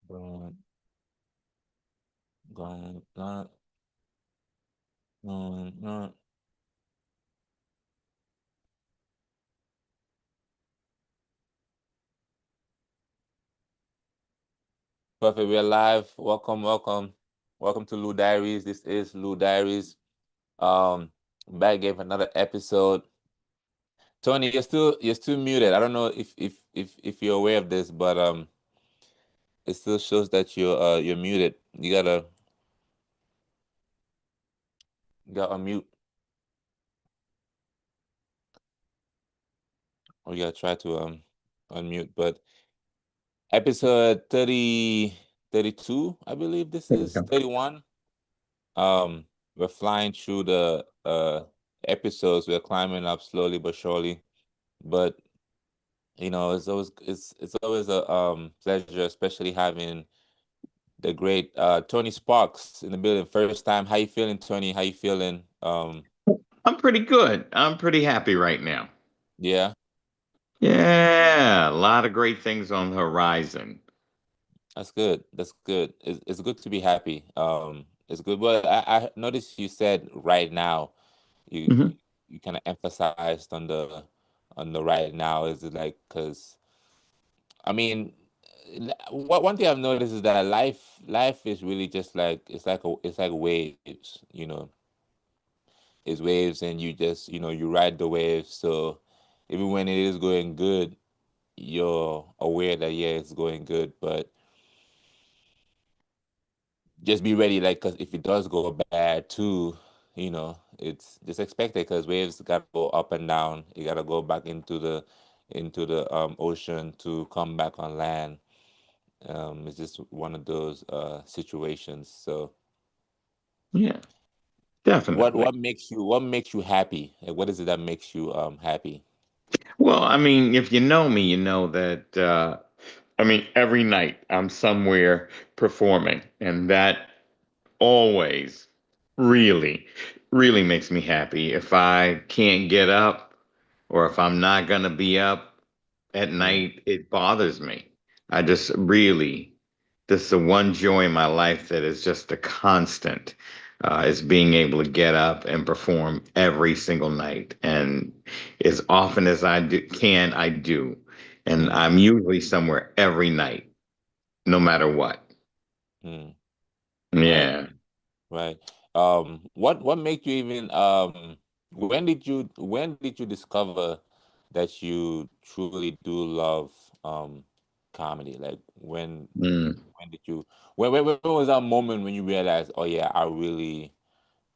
Going, going. Perfect. We're live. Welcome to LU Diaries. This is LU Diaries. Um, Back again for another episode. Tony, you're still muted. I don't know if you're aware of this, but it still shows that you're muted. You gotta unmute, or you gotta try to unmute. But episode 32, I believe this There we is go. 31. We're flying through the episodes. We're climbing up slowly but surely. But it's always a pleasure, especially having the great Tony Sparks in the building. First time. How you feeling, Tony? How you feeling? I'm pretty good. I'm pretty happy right now. Yeah, Yeah, a lot of great things on the horizon. that's good. That's good. It's good to be happy. It's good. Well, I noticed you said right now. You Mhm. you kind of emphasized on the right now. Is it like because I mean, what one thing I've noticed is that life is really just like it's like waves. It's waves, and you just you ride the waves. So even when it is going good, you're aware that yeah, it's going good, but just be ready, like, because if it does go bad too, it's just expected because waves gotta go up and down. You gotta go back into the ocean to come back on land. It's just one of those situations. So Yeah, what definitely. what makes you happy? Like, what is it that makes you happy? Well, I mean, if you know me, you know that every night I'm somewhere performing, and that always really, really makes me happy. If I can't get up or if I'm not gonna be up at Mm, night, it bothers me. I just really, this is the one joy in my life that is just a constant, is being able to get up and perform every single night. And as often as I do. And mm, I'm usually somewhere every night, no matter what. mm. Right, Yeah. right. What made you even when did you discover that you truly do love um comedy? Like, Mm. when did you when was that moment when you realized, oh yeah, I really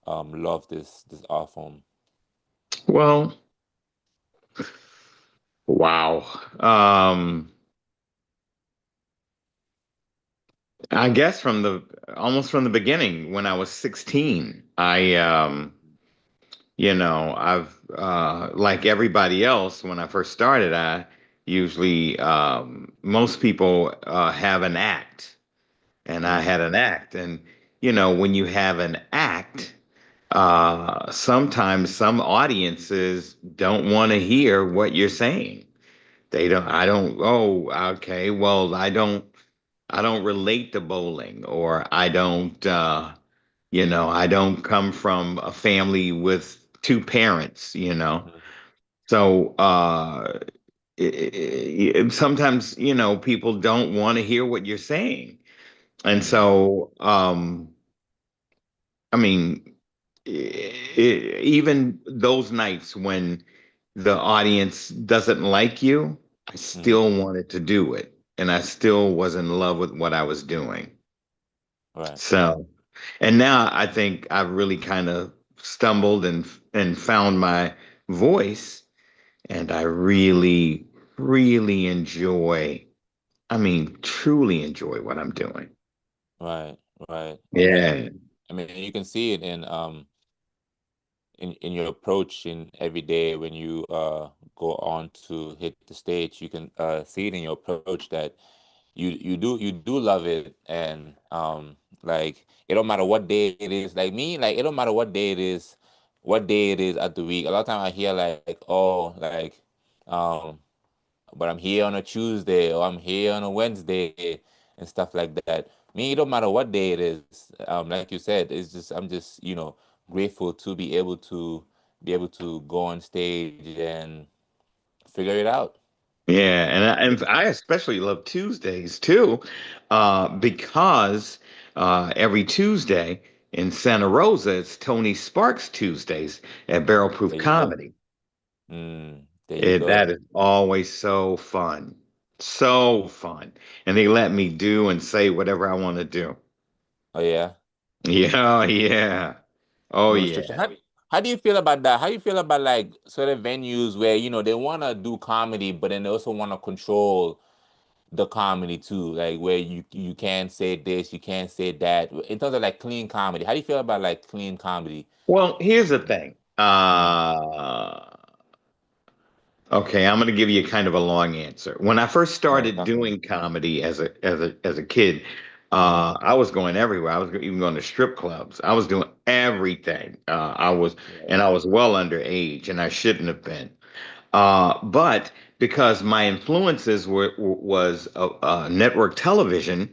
love this art form? Well, wow. Um, I guess from the almost from the beginning when I was 16, I've like everybody else when I first started, I usually most people have an act and I Mm, had an act and when you have an act, sometimes some audiences don't want to hear what you're saying. They don't, I don't, oh, okay, well, I don't relate to bowling, or I don't come from a family with two parents. mm, So, sometimes, people don't want to hear what you're saying. And mm, so, I mean, even those nights when the audience doesn't like you, I mm. still wanted to do it. And I still was in love with what I was doing. Right, So, and now I think I've really kind of stumbled and found my voice, and I really, really enjoy, truly enjoy what I'm doing. right, right. Yeah. I mean, you can see it in your approach in every day when you go on to hit the stage. You can see it in your approach that you do love it. And like, it don't matter what day it is. Like me, like, it don't matter what day it is at the week. A lot of time I hear like, oh, um but I'm here on a Tuesday, or I'm here on a Wednesday. and stuff like that. Me, it don't matter what day it is. Like you said, it's just I'm just grateful to be able to go on stage and figure it out. Yeah, and I especially love Tuesdays too, because every Tuesday in Santa Rosa it's Tony Sparks Tuesdays at Barrel Proof There you go. Comedy. There you That go. is always so fun, and they let me do and say whatever I want to do. Oh yeah. Yeah, yeah, oh No restriction. yeah. How do you feel about that? How do you feel about like sort of venues where they want to do comedy, but then they also want to control the comedy too, like where you can't say this, you can't say that. In terms of like clean comedy, how do you feel about like clean comedy? Well, here's the thing. Mm, Okay, I'm going to give you kind of a long answer. When I first yeah, started talk to me. doing comedy as a kid, Mm-hmm. I was going everywhere. I was even going to strip clubs. I was doing everything. I was well underage, and I shouldn't have been. But because my influences was network television,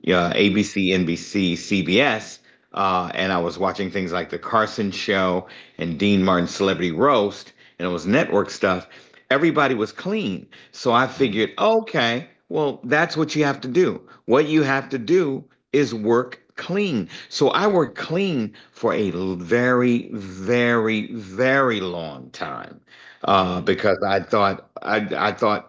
ABC, NBC, CBS, and I was watching things like The Carson Show and Dean Martin's Celebrity Roast, and it was network stuff. Everybody was clean, so I Mm, figured, okay, well, that's what you have to do. What you have to do is work clean. So I worked clean for a very, very, very long time mm, because I thought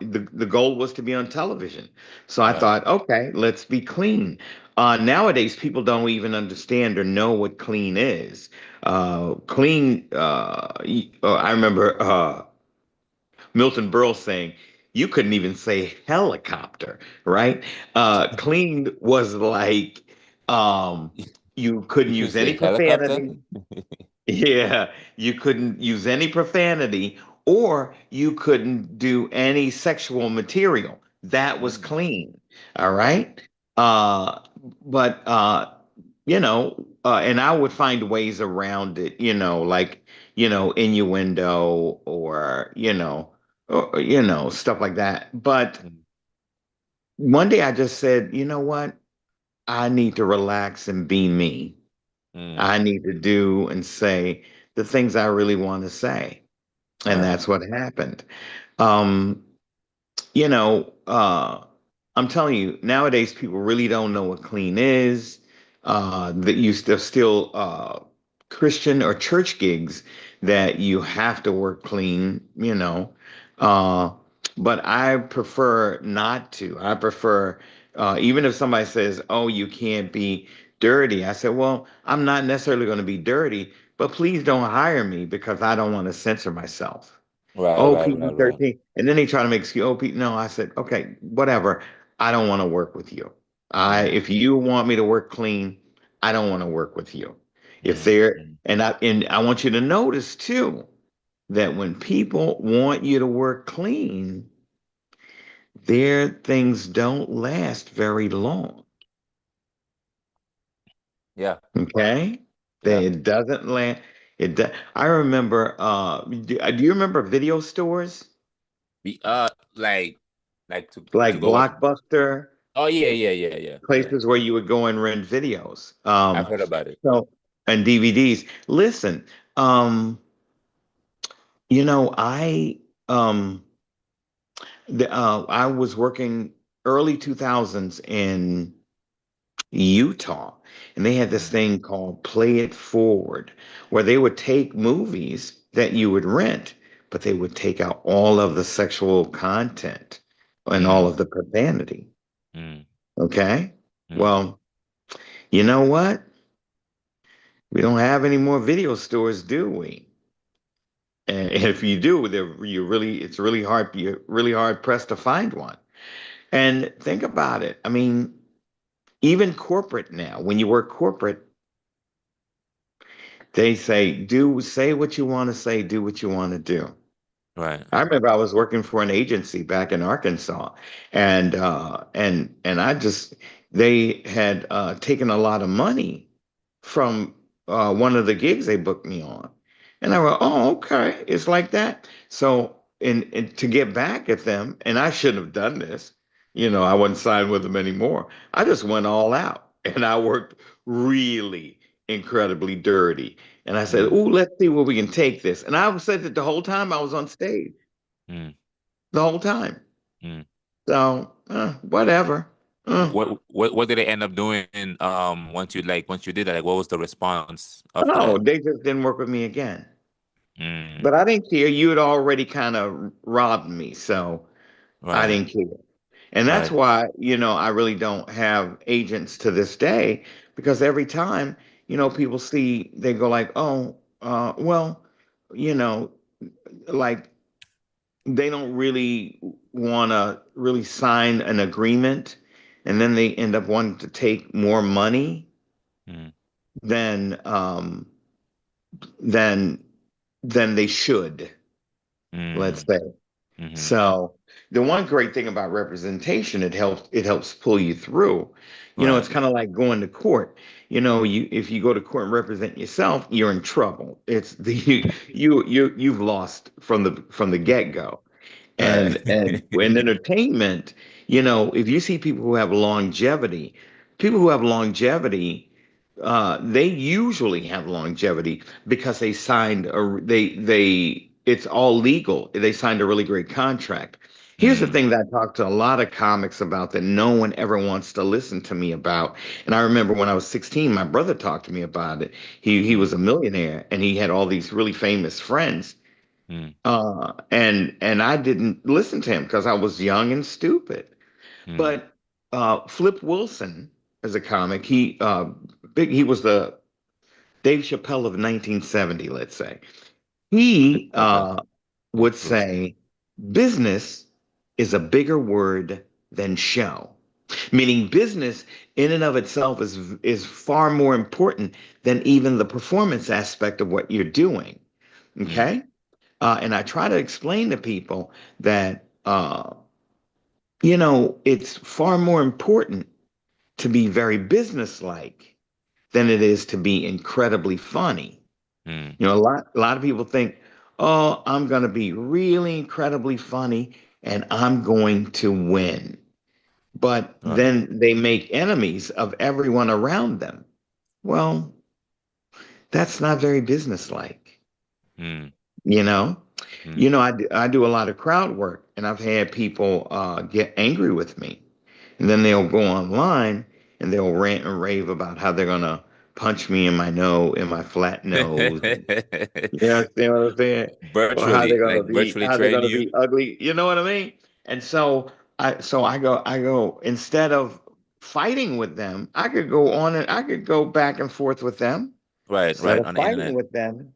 the goal was to be on television. So I right. thought, okay, let's be clean. Nowadays, people don't even understand or know what clean is. Clean. I remember Milton Berle saying, "You couldn't even say helicopter, right?" Clean was like you You couldn't could use say any helicopter. profanity. Yeah, you couldn't use any profanity or you couldn't do any sexual material. That was Mm, clean. All right. right. But and I would find ways around it, like, innuendo or stuff like that. But Mm, one day I just said, you know what? I need to relax and be me. mm, I need to do and say the things I really want to say. And right. that's what happened. Um, you know, I'm telling you, nowadays people really don't know what clean is. That you still Christian or church gigs that you have to work clean. Uh, but I prefer not to. I prefer, even if somebody says, "Oh, you can't be dirty," I said, "Well, I'm not necessarily going to be dirty, but please don't hire me because I don't want to censor myself." Right, Oh, right, right, right. PG-13. And then they try to make excuse. Oh, no, I said, okay, whatever. I don't want to work with you. Mm, If you want me to work clean, I don't want to work with you. If mm, they're, mm, and I want you to notice too, that when people want you to work clean, their things don't last very long. yeah, Okay? yeah. It doesn't last. I remember, do you remember video stores Be like to like go watch. Blockbuster? Oh yeah, yeah, yeah, yeah, yeah. Places where you would go and rent videos. I've heard about it. So and DVDs. Listen, um, I um I was working early 2000s in Utah, and they had this Mm, thing called Play It Forward, where they would take movies that you would rent, but they would take out all of the sexual content and all mm, of the profanity. mm, Okay? mm. Well, you know what? We don't have any more video stores, do we? And if you do, it's really hard. You're really hard pressed to find one. And think about it. I mean, even corporate now, when you work corporate, they say what you want to say, do what you want to do. Right. I remember I was working for an agency back in Arkansas, and I just they had taken a lot of money from one of the gigs they booked me on, and I went, "Oh, okay, it's like that." So, and to get back at them, and I shouldn't have done this, I wasn't signed with them anymore. I just went all out and I worked really incredibly dirty. And I said, Mm, "Ooh, let's see where we can take this." And I said that the whole time I was on stage, mm, the whole time. mm. So, whatever. What did they end up doing once you did that? Like, what was the response after Oh, that? they just didn't work with me again. Mm, But I didn't care. You had already kind of robbed me, so I right, didn't care. And that's right. why, I really don't have agents to this day because every time, people see, they go like, oh, well, you know, like they don't really want to really sign an agreement. And then they end up wanting to take more money Mm, than, than, than they should, let's mm, say. mm-hmm, So the one great thing about representation, it helps pull you through. right. It's kind of like going to court. You if you go to court and represent yourself, you're in trouble. It's the you've lost from the get-go. Right. And in entertainment, if you see people who have longevity, they usually have longevity because they signed a they it's all legal. They signed a really great contract. Here's the Mm, thing that I talked to a lot of comics about that no one ever wants to listen to me about. And I remember when I was 16, my brother talked to me about it. He mm, was a millionaire and he had all these really famous friends. mm, And I didn't listen to him because I was young and stupid. mm. But Flip Wilson, as a comic, he was the Dave Chappelle of 1970, let's say. He Okay. would Wilson. say, business is a bigger word than show, meaning business in and of itself is far more important than even the performance aspect of what you're doing. Mm, Okay. And I try to explain to people that, it's far more important to be very businesslike than it is to be incredibly funny. mm, A lot of people think, oh, I'm going to be really incredibly funny and I'm going to win. But right. then they make enemies of everyone around them. Well, that's not very businesslike, Mm, you know? mm. I do a lot of crowd work and I've had people get angry with me. And then they'll go online and they'll rant and rave about how they're going to punch me in my flat nose. You understand what I'm saying? Or how they're Virtually, gonna like be, virtually how they're train gonna you. be ugly. You know what I mean? And so I go instead of fighting with them, I could go on and I could go back and forth with them. Right, Instead right, of on the fighting internet. with them,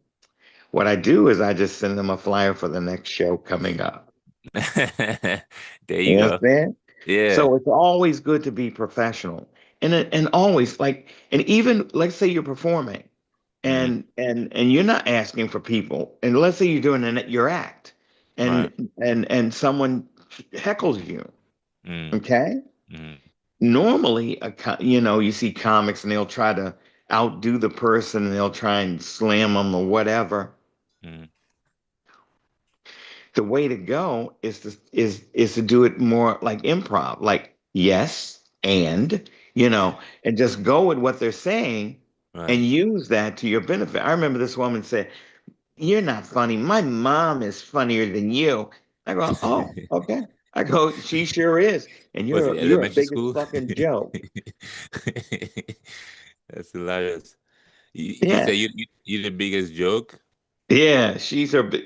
what I do is I just send them a flyer for the next show coming up. There you You go. understand? Yeah. So it's always good to be professional, and always and even let's say you're performing, Mm, and you're not asking for people, and let's say you're doing your act, right. and someone heckles you, Mm, okay? mm, Normally, you see comics and they'll try to outdo the person, and they'll try and slam them or whatever. mm, The way to go is to do it more like improv, like yes and just go with what they're saying and right. use that to your benefit. I remember this woman said, "You're not funny. My mom is funnier than you." I go, "Oh, okay." I go, "She sure is, and Was you're it you're a elementary biggest school? fucking joke." That's hilarious. You Yeah, say you the biggest joke? yeah,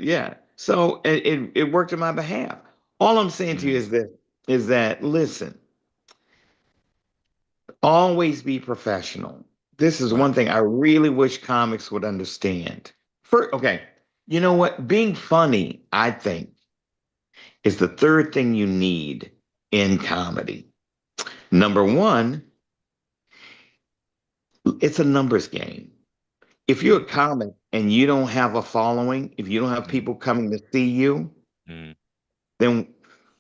yeah. So it worked in my behalf. All I'm saying to you Mm, is that listen. Always be professional. This is right, one thing I really wish comics would understand. Okay, you know what? Being funny, I think, is the third thing you need in comedy. Number one, it's a numbers game. If you're a mm, comic and you don't have a following, if you don't have mm, people coming to see you, mm, then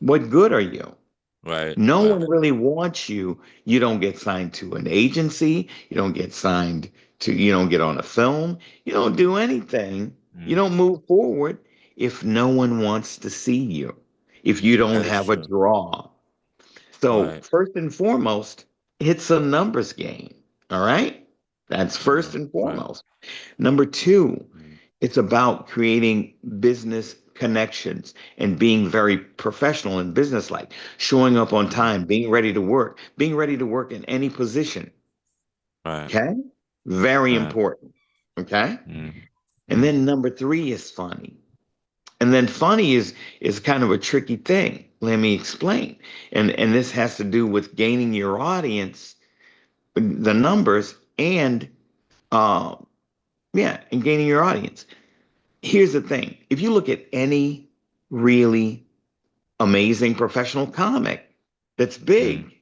what good are you? right, No right. one really wants you. You don't get signed to an agency. You don't get on a film. You don't do anything. You Mm, don't move forward if no one wants to see you, if you don't that is have a true. draw. So, Right. first and foremost, it's a numbers game. All right. That's first and Right. foremost. Number two, Mm, it's about creating business connections and being very professional and businesslike, showing up on mm, time, being ready to work in any position. right. Okay. Very Right. important. Okay. Mm, And mm, then number three is funny. And then funny is kind of a tricky thing. Let me explain. And this has to do with gaining your audience, the numbers, and uh, yeah, and gaining your audience. Here's the thing: if you look at any really amazing professional comic that's mm, big,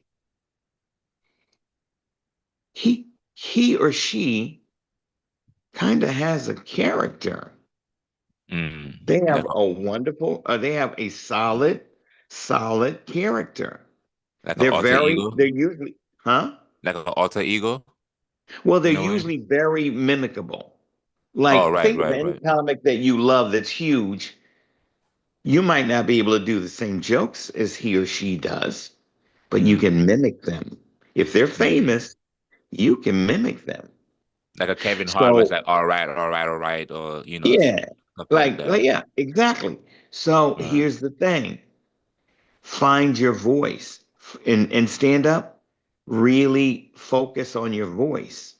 he or she kind of has a character. mm. They have Like a a wonderful, they have a solid character. like an alter They're ego, usually, huh? like an alter ego Well, they're in a way. usually very mimicable. Oh, Like, right, think of right, any right. comic that you love that's huge. You might not be able to do the same jokes as he or she does, but you Mm, can mimic them. If they're mm. famous, you can mimic them. Like a Kevin Hart was So, like, all right, all right, all right, or yeah, stuff like that. yeah, exactly. So Right. here's the thing: find your voice and stand up. Really focus on your voice.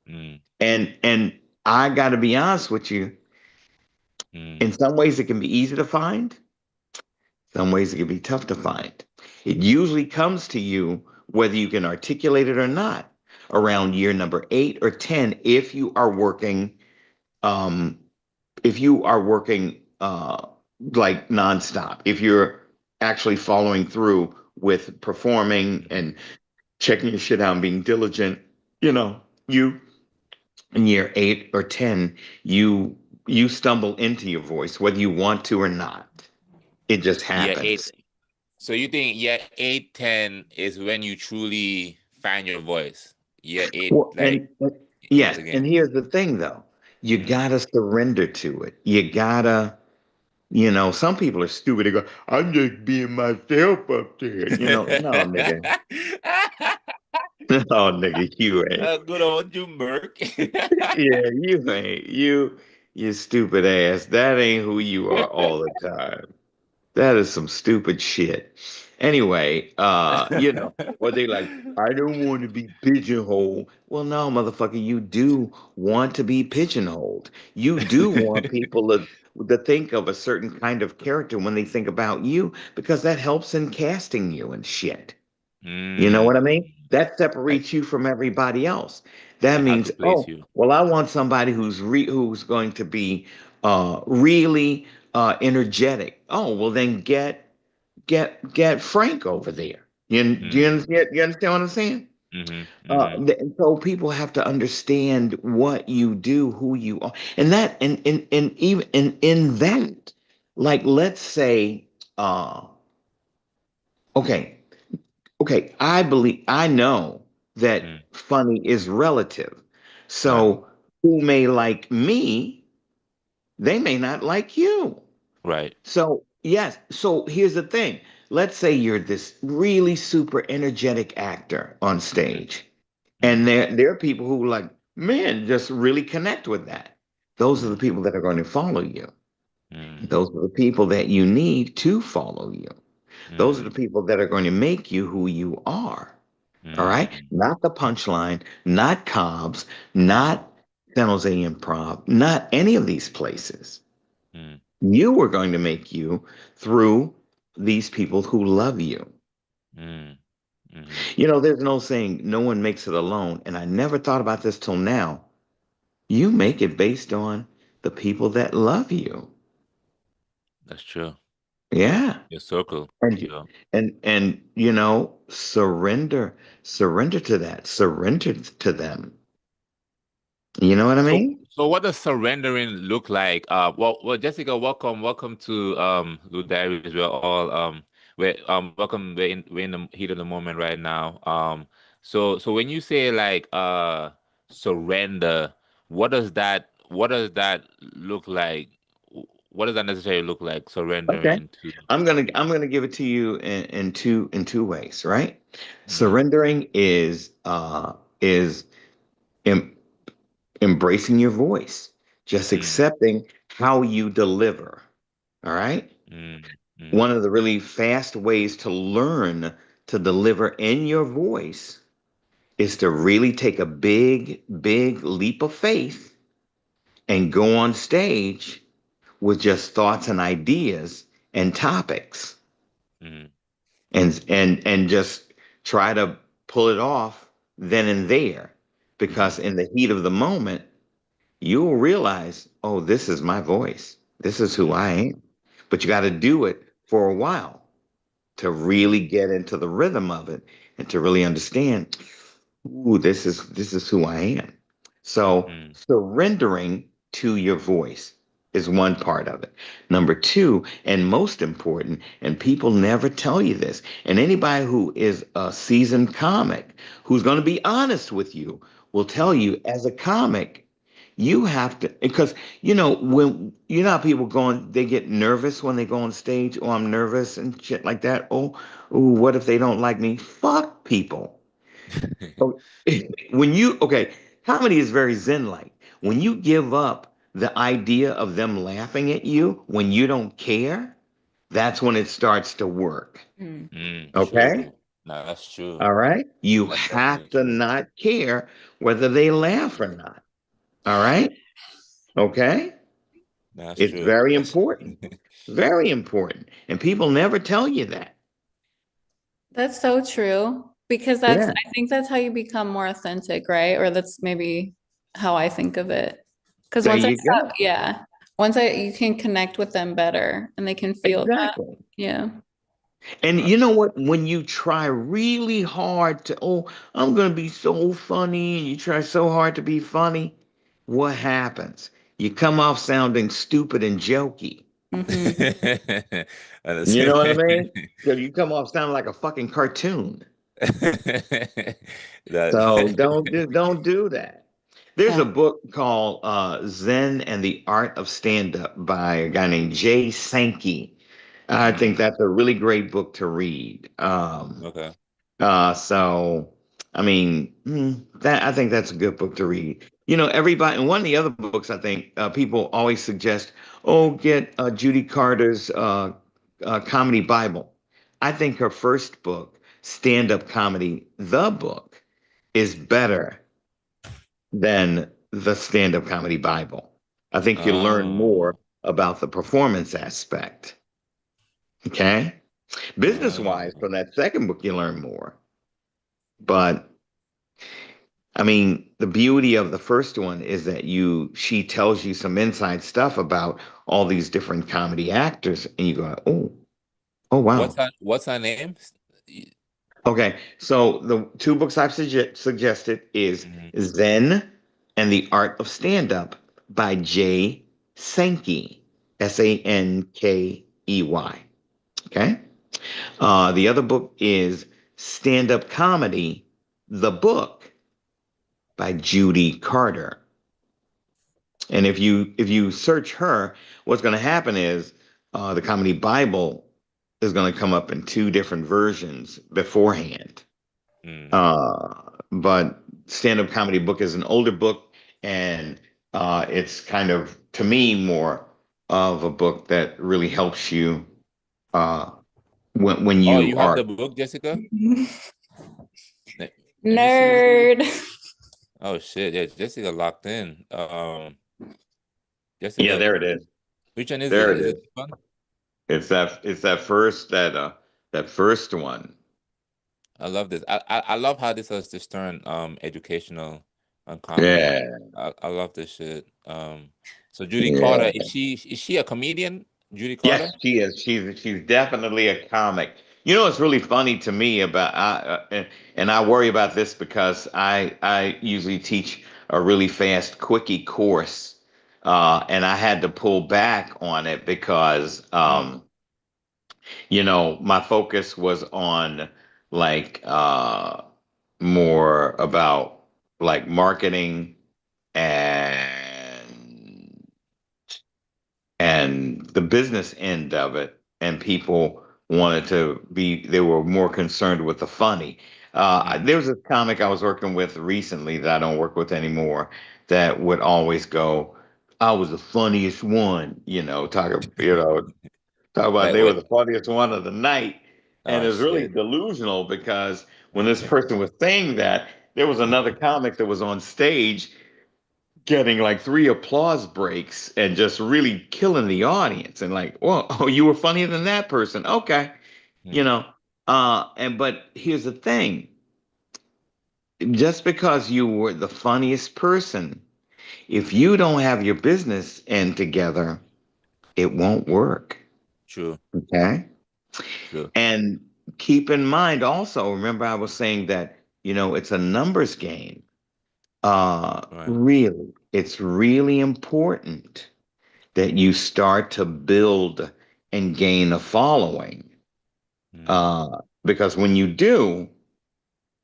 Mm, And I got to be honest with you. mm, In some ways, it can be easy to find. Some ways it can be tough to find. It usually comes to you whether you can articulate it or not around year number 8 or 10 um if you are working like nonstop, if you're actually following through with performing mm. and checking your shit out and being diligent, you know, you in year 8 or 10, you stumble into your voice, whether you want to or not. It just Yeah, eight. happens. So you think yeah, 8, 10 is when you truly find your voice. Yeah, eight, Well, like into yes, the and game. here's the thing though. You Mm. gotta surrender to it. You gotta, some people are stupid. They go, I'm just being myself up there. No, nigga. No, nigga, you ain't. Good old you, Merc. Yeah, you ain't. You stupid ass. That ain't who you are all the time. That is some stupid shit. Anyway, or they like, I don't want to be pigeonholed. Well, no, motherfucker, you do want to be pigeonholed. You do want people to think of a certain kind of character when they think about you because that helps in casting you and shit. You know Mm. what I mean? That Like separates you from everybody else. That like how means, to place oh, you. well, I want somebody who's going to be really energetic. Oh, well, then get Frank over there. Do you Mm. understand? You understand what I'm saying? Mm-hmm. Mm-hmm. So people have to understand what you do, who you are, and that, and even in that, like, let's say, uh, okay, okay, I know that Mm. funny is relative. Right. So who may like me, they may not like you. Right. So, yes. So here's the thing. Let's say you're this really super energetic actor on Mm. stage, and Mm. there are people who like, man, just really connect with that. Those are the Mm. people that are going to follow you. Mm. Those are the people that you need to follow you. Those are the Mm. people that are going to make you who you are. All right? Mm. Not the punchline, not Cobb's, not San Jose Improv, not any of these places. Mm. You are going to make you through these people who love you. Mm. Mm. There's no saying no one makes it alone. And I never thought about this till now. You make it based on the people that love you. That's true. Yeah. Yeah. Your circle. And Yeah. surrender to that. Surrender to them. You know what I So, mean? so what does surrendering look like? Well, Jessica, welcome to LU Diaries. Welcome. We're in the heat of the moment right now. So when you say like surrender, what does that look like? what does that necessarily look like? Okay. Surrendering to. I'm gonna give it to you in two ways, right? Mm, Surrendering is em embracing your voice, just mm, accepting how you deliver. All right. mm, One mm, of the really fast ways to learn to deliver in your voice is to really take a big, big leap of faith and go on stage with just thoughts and ideas and topics mm, and just try to pull it off then and there, because mm, in the heat of the moment you'll realize, oh, this is my voice, this is who I mm, am. But you got to do it for a while to really mm, get into the rhythm of it and to really understand, ooh, this is who I am. So mm, surrendering to your voice is one part of it. Number two, and most important, and people never tell you this, and anybody who is a seasoned comic who's going to be honest with you will tell mm. you, as a comic, you have to, because when how people going, they get nervous when they go on stage. Oh, I'm nervous and shit like that. Oh, ooh, what if they don't like me? Fuck people. Oh, okay, comedy is very zen-like. When you give up the idea of them laughing at you when you don't care, that's when it starts to work. Mm. Okay? True. No, that's true. All right? You That's have definitely to true. not care whether they laugh or not. All right? Okay? That's It's true. very That's important. Very important. And people never tell you that. That's so true because Yeah. I think that's how you become more authentic, right? Or that's maybe how I think of it. Because There once I you stop, go. yeah, you can connect with them better and they can feel that. Exactly. Yeah. And you know what? When you try really hard to, oh, I'm going to be so funny, and you try so hard to be funny, what happens? You come off sounding stupid and jokey. Hmm. You know what I mean? that, Because you come off sounding like a fucking cartoon. So that don't do that. There's Yeah. a book called Zen and the Art of Stand Up by a guy named Jay Sankey. I think mm, that's a really great book to read. okay. So I mean, that I think that's a good book to read. Everybody, and one of the other books I think people always suggest, oh, get Judy Carter's comedy Bible. I think her first book, Stand Up Comedy, the book, is better than the Stand Up Comedy Bible. I think you learn more Oh, about the performance aspect. Okay, business wise, oh. from that second book, you learn more. But I mean, the beauty of the first one is that she tells you some inside stuff about all these different comedy actors, and you go, oh, wow. What's her name? Okay, so the two books I've suggested is Mhm. Zen and the Art of Stand Up by Jay Sankey, Sankey. Okay, the other book is Stand Up Comedy, the book by Judy Carter. And if you search her, what's going to happen is the comedy Bible is going to come up in two different versions beforehand. Mm. But stand up comedy book is an older book, and it's kind of, to me, more of a book that really helps you uh, when Oh, you you have are. the book, Jessica? Let, let me see. Nerd. Oh shit, yeah, Jessica locked in. Yeah, Jessica, there it is. which one is There it? it Is it is. this one? It's that first one. I love this. I love how this has just turned educational on comedy. Yeah, I love this shit. So Judy Carter, yeah. is she a comedian? Judy Yes, Carter? she is. She's definitely a comic. You know, it's really funny to me about and I worry about this because I usually teach a really fast quickie course, and I had to pull back on it because Mm. my focus was on like more about like marketing and and the business end of it, and people wanted to be, they were more concerned with the funny. Mm. There was a comic I was working with recently that I don't work with anymore that would always go, I was the funniest one, talk about Like they were what? the funniest one of the night. And Oh it was really shit. delusional because when this person was saying that, there was another comic that was on stage getting like three applause breaks and just really killing the audience and like, well, oh, you were funnier than that person. Okay. You Mm. know, and but here's the thing. Just because you were the funniest person, if you don't have your business end together, it won't work. True. Okay. True. And keep in mind also, remember I was saying that, it's a numbers game. Right. Really, it's really important that you start to build and gain a following. Mm. Because when you do,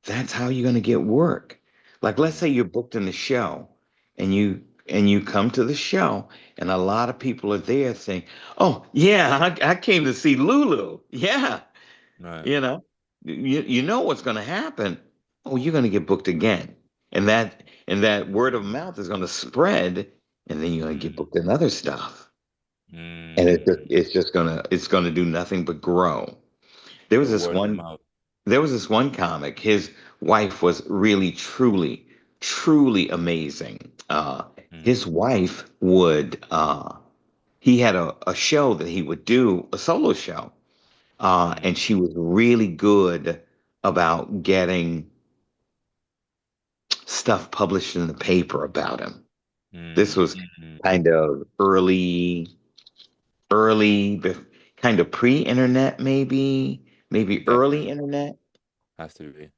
that's how you're going to get work. Like, let's Mm. say you're booked in the show and you come to the show and a lot of people are there saying, oh yeah, I came to see Lulu. Yeah. Right. You know, you know what's going to happen. Oh, you're going to get booked again, and that word of mouth is going to spread, and then you're going to get Mm. booked in other stuff, and it's just, Mm. it's just gonna do nothing but grow. There was The this word of one mouth. there was this one comic. His wife was really truly truly amazing. Mm. His wife would he had a show that he would do, a solo show, Mm. and she was really good about getting stuff published in the paper about him. This was Mm. kind of early, kind of pre-internet, maybe early Definitely internet. has to be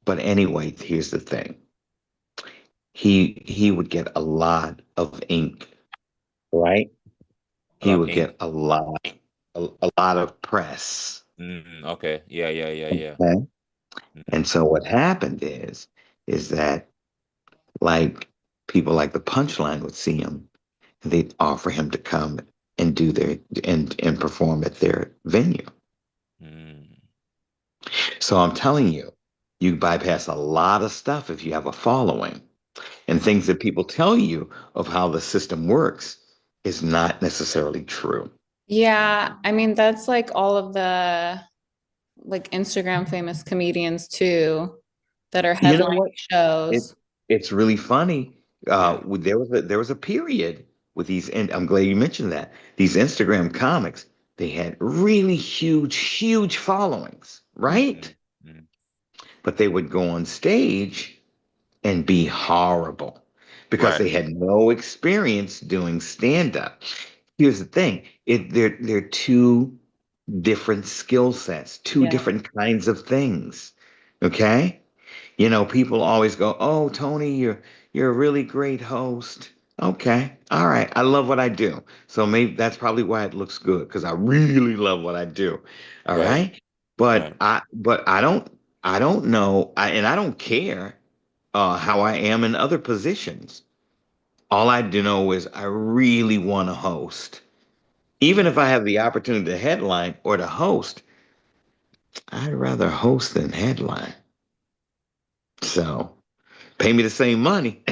But anyway, here's the thing: he would get a lot of ink, right? a He lot of would ink. get a lot of press. Mm. Okay. Yeah. Yeah. Yeah. Yeah. Okay? Mm. And so what happened is that like people like the Punchline would see him and they'd offer him to come and do their and perform at their venue. Mm. So I'm telling you, you bypass a lot of stuff if you have a following. And things that people tell you of how the system works is not necessarily true. Mm. Yeah, I mean that's like all of the like Instagram famous comedians too that are You know headlining what? It shows. it's really funny. Yeah. There was a period with these, and I'm glad you mentioned that. These Instagram comics, they had really huge followings, right? Mm. Mm. But they would go on stage and be horrible because Right. they had no experience doing stand up. Here's the thing, they're two different skill sets, two Yeah. different kinds of things. Okay? People always go, "Oh, Tony, you're a really great host." Okay. All right. I love what I do. So maybe that's probably why it looks good because I really love what I do. All Right. right? But Right. I don't know, and I don't care how I am in other positions. All I do know is I really want to host. Even if Mm. I have the opportunity to headline or to host, I'd rather host than headline. So pay me the same money.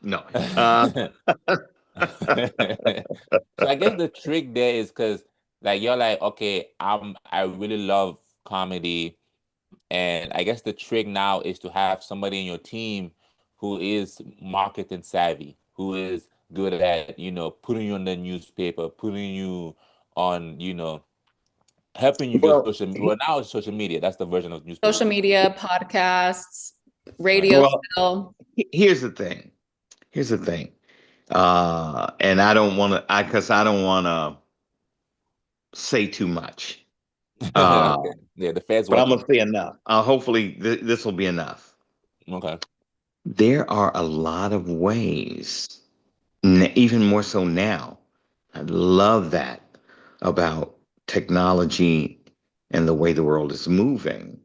No. So I guess the trick there is because like you're like, okay, I really love comedy. And I guess the trick now is to have somebody in your team who is marketing savvy, who is good at, putting you on the newspaper, putting you on, helping you with Well, social media. Well, now it's social media. That's the version of Social newspaper. media, podcasts, Right. radio well, still. here's the thing. Here's the thing. And I don't want to, because I don't want to say too much. Uh, Okay. Yeah, the Fed's but I'm watching. gonna say enough. Hopefully, this will be enough. Okay. There are a lot of ways, even more so now. I love that about technology and the way the world is moving.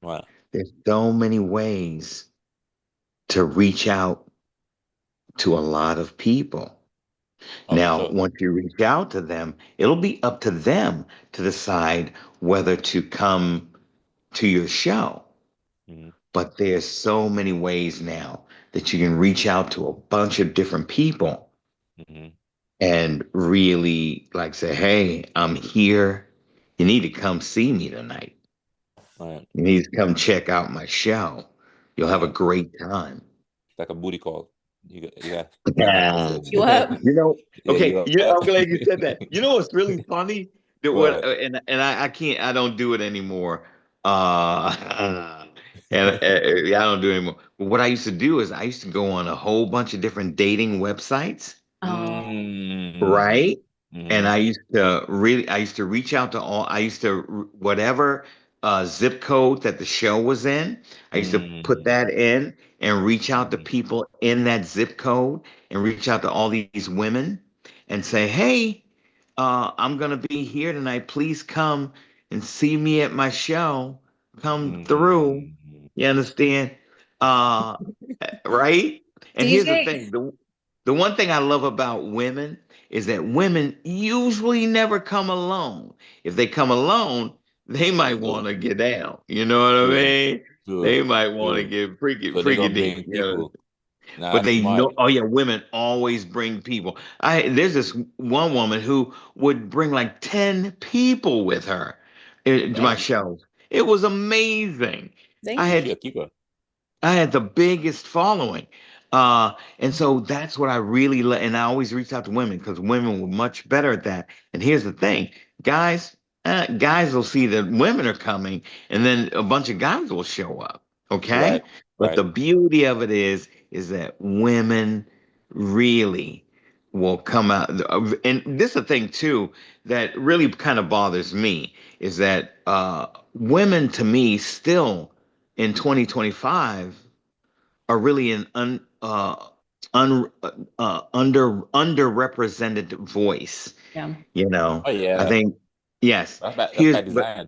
Right. There's so many ways to reach out to a lot of people. Oh, for Now, sure. once you reach out to them, it'll be up to them to decide whether to come to your show. Hmm. But there's so many ways now that you can reach out to a bunch of different people Hmm. and really like say, hey, I'm here. You need to come see me tonight. Right. You need to come check out my show. You'll have a Yeah. great time. It's like a booty call. You got send that Yeah. message. You up? You know, Yeah, okay, you yeah, up. I'm glad you said that. You know what's really funny? That what What? and I can't I don't do it anymore. And yeah, I don't do it anymore. But what I used to do is I used to go on a whole bunch of different dating websites, Oh, Mm. right? And Hmm. I used to reach out to all, I used to, whatever zip code that the show was in, I used to put Mm. that in and reach out to Hmm. people in that zip code and reach out to all these women and say, hey, I'm going to be here tonight. Please come and see me at my show. Come through. Mm. You understand? Uh, right? And here's the DJ. thing. The one thing I love about women is that women usually never come alone. If they come alone, they might True. want to get down. You know what I True. mean? They True. might want to True. get freaky, So they're freaky gonna deep. bring You know, people. Nah, but that's they smart. know, oh yeah, women always bring people. I There's this one woman who would bring like 10 people with her to my Damn. shows. It was amazing. I Thank She had a keeper. I had the biggest following. And so that's what I really and I always reach out to women because women were much better at that. And here's the thing, guys, guys will see that women are coming, and then a bunch of guys will show up. Okay. Right. But Right. the beauty of it is that women really will come out. And this is the thing too that really kind of bothers me is that women to me still in 2025 are really an underrepresented voice. yeah. You know, Oh I yeah. think yes. That's Here's by but design.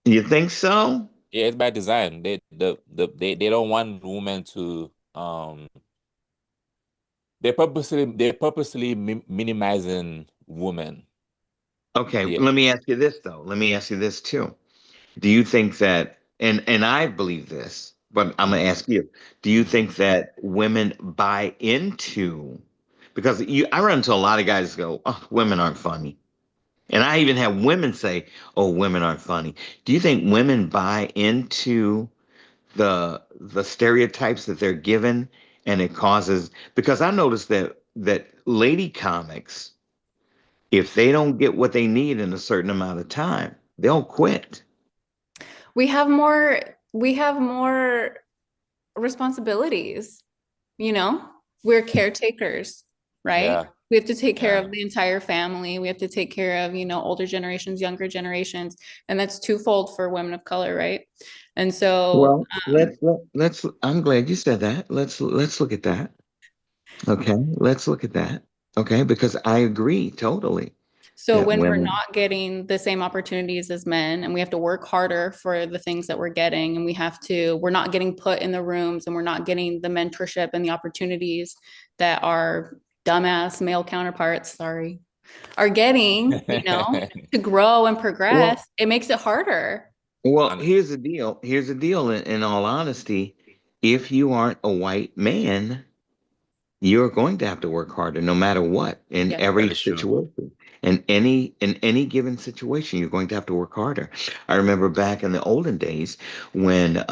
you think so? Yeah, it's by design. They don't want women to they're purposely minimizing women. Okay, Yeah. let me ask you this though. Let me ask you this too. Do you think that and I believe this, but I'm gonna Mm-hmm. ask you, do you Mm-hmm. think that women buy into because I run into a lot of guys who go, oh, women aren't funny. And I even have women say, "Oh, women aren't funny." Do you think women buy into the stereotypes that they're given, and it causes? Because I noticed that lady comics, if they don't get what they need in a certain amount of time, they'll quit. We have more responsibilities, you know? We're caretakers, right? Yeah. We have to take care Yeah. of the entire family. We have to take care of, older generations, younger generations, and that's twofold for women of color, right? And so, Well, let's. I'm glad you said that. Let's look at that. Okay, let's look at that. Okay, because I agree totally so that when we're women. not getting the same opportunities as men, and we have to work harder for the things that we're getting, and we're not getting put in the rooms, and we're not getting the mentorship and the opportunities that our dumbass male counterparts, sorry, are getting, to grow and progress, Well, it makes it harder. Well, And here's the deal. Here's the deal. In all honesty, if you aren't a white man, you're going to have to work harder no matter what in Yeah. every that is true. situation. In any given situation, you're going to have to work harder. I remember back in the olden days when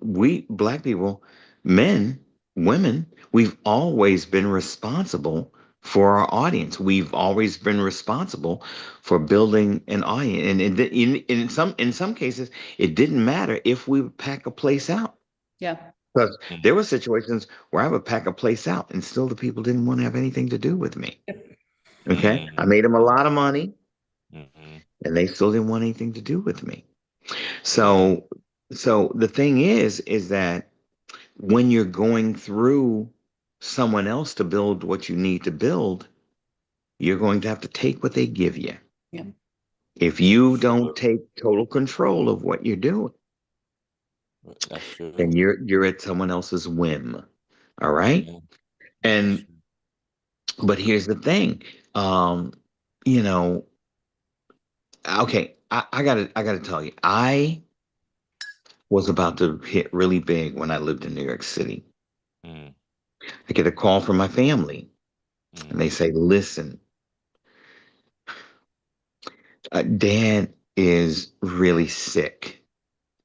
we black people, men, women, we've always been responsible for our audience. We've always been responsible for building an audience. And in some cases, it didn't matter if we would pack a place out. Yeah. Because there Mm-hmm. were situations where I would pack a place out and still the people didn't want to have anything to do with me. Okay. I made them a lot of money Mm-hmm. and they still didn't want anything to do with me. Yeah. So, so the thing is that when you're going through someone else to build what you need to build, you're going to have to take what they give you. Yeah. If you don't True. take total control of what you're doing, That's true. then you're at someone else's whim. All right. Yeah. And but here's the thing. Um, you know, okay, I gotta tell you, I was about to hit really big when I lived in New York City. Mm, I get a call from my family, and mm. they say, "Listen, Dad is really sick.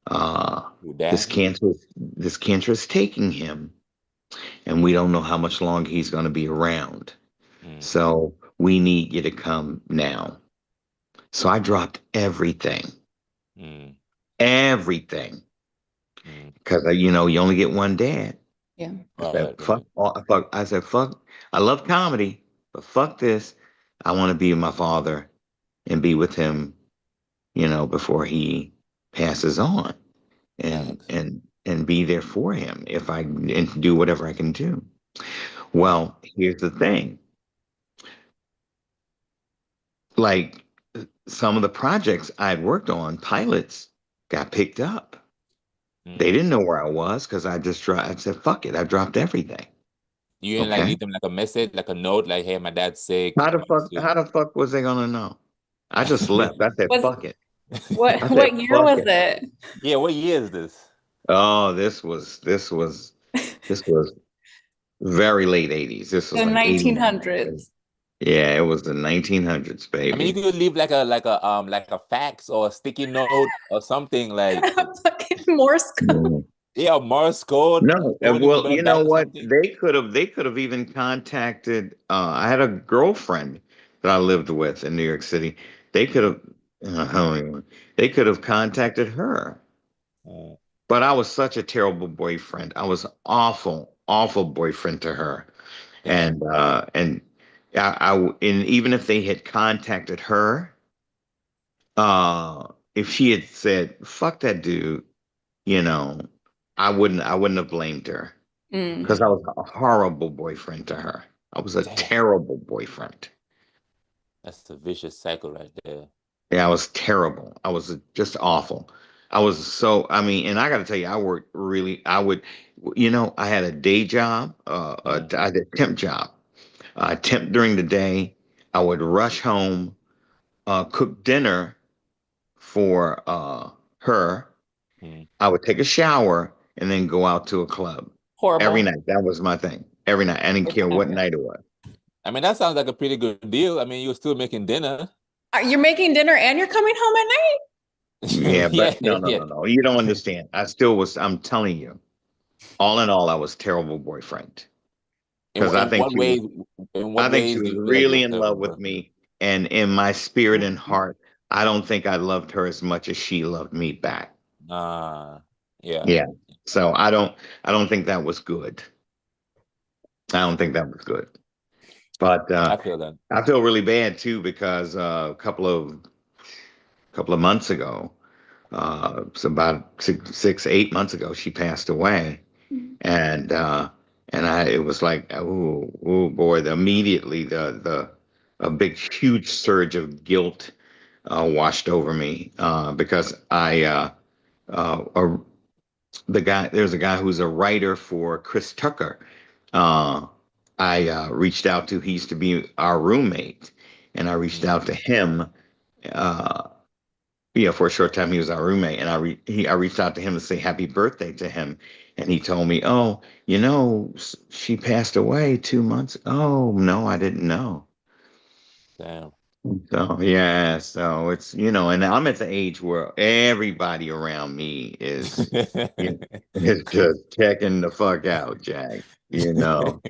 Uh, Who this that? cancer, this cancer is taking him, and we don't know how much longer he's going to be around. Mm, So we need you to come now." So I dropped mm, everything, mm. because you only get one dad. Yeah. I said, Right, fuck, right. fuck. I said, fuck. I love comedy, but fuck this. I want to be with my father and be with him, before he passes on, and Facts. and and be there for him if I and do whatever I can do. Right. Well, here's the thing. Like some of the projects I'd worked on, pilots got picked up. They Mm. didn't know where I was because I just dropped. I said, "Fuck it." I dropped everything. You didn't like Okay. leave them like a message, like a note, like, "Hey, my dad's sick. How I'm the gonna fuck? soon." How the fuck was they gonna know? I just left. I said, Was "Fuck it." I said, what year "Fuck was it." it? Yeah, what year is this? Oh, this was very late '80s. This was The like '89. 1900s. Yeah, it was the 1900s, I mean, you baby. could leave like a fax or a sticky note or something like, Fucking Morse code. Mm. yeah, Morse code, No, throw it in the well, you know bag or what? something. They could have even contacted. I had a girlfriend that I lived with in New York City. They could Mm, have. Anyway, they could have contacted her. mm, But I was such a terrible boyfriend. I was awful, awful boyfriend to her. damn. And and even if they had contacted her, if she had said "fuck that dude," you know, I wouldn't have blamed her Mm. because I Mm, was a horrible boyfriend to her. I was a damn. terrible boyfriend. That's a vicious cycle right there. Yeah, I was terrible. I was just awful. I mean, and I got to tell you, I worked really, I had a day job, Mm, I did a temp job. Temp during the day. I would rush home, cook dinner for her. mm. I would take a shower and then go out to a club every Horrible. night. That was my thing. Every night. I didn't care what night it was. I mean, that sounds like a pretty good deal. I mean, you were still making dinner. You're making dinner and you're coming home at night? Yeah, but Yeah, no, no, yeah. no, no. You don't understand. I still was. I'm telling you. All in all, I was terrible boyfriend because In what ways? In what I think she ways do was you feel like you're really a in terrible love with boyfriend? me, and in my spirit and heart, I don't think I loved her as much as she loved me back. Yeah, Yeah. So I don't think that was good. I don't think that was good. But I feel that. I feel really bad too because a couple of months ago, so about 8 months ago, she passed away, and it was like, oh boy, immediately the a big huge surge of guilt washed over me because uh, there's a guy who's a writer for Chris Tucker. Uh, I reached out to. He used to be our roommate, and I reached Mm, out to him. Uh, yeah, for a short time he was our roommate, and I reached out to him to say happy birthday to him, and he told me, "Oh, she passed away 2 months." Oh no, I didn't know. damn. So yeah, so and I'm at the age where everybody around me you is just checking the fuck out, Jack. You know,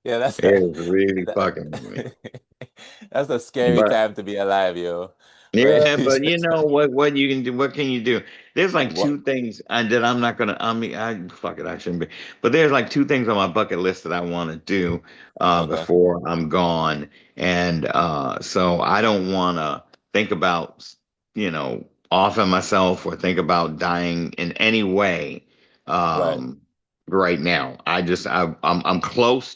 Yeah, it is really that- fucking with me. that's a scary But time to be alive, yo. But yeah, but you know what you can do? What can you do? There's like what? two things that I'm not gonna. I mean, I fuck it. I shouldn't be. But there's like two things on my bucket list that I want to do Okay, before I'm gone, and so I don't want to think about offing myself or think about dying in any way right. um, right now. I'm close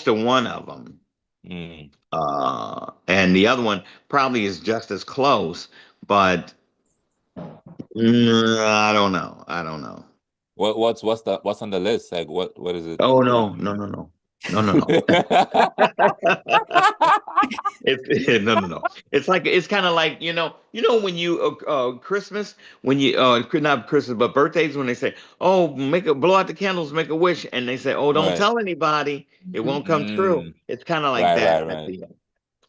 to one of them, Mm, and the other one probably is just as close, but I don't know. I don't know. what's on the list? Like what is it Oh that no, no, you no, no, no, no, no. It's no, no, no. It's like it's kind of like when you Christmas when you not Christmas but birthdays when they say make a blow out the candles, make a wish, and they say don't Right. tell anybody, it won't come true. Mm, It's kind of like right, that. right, I right. feel.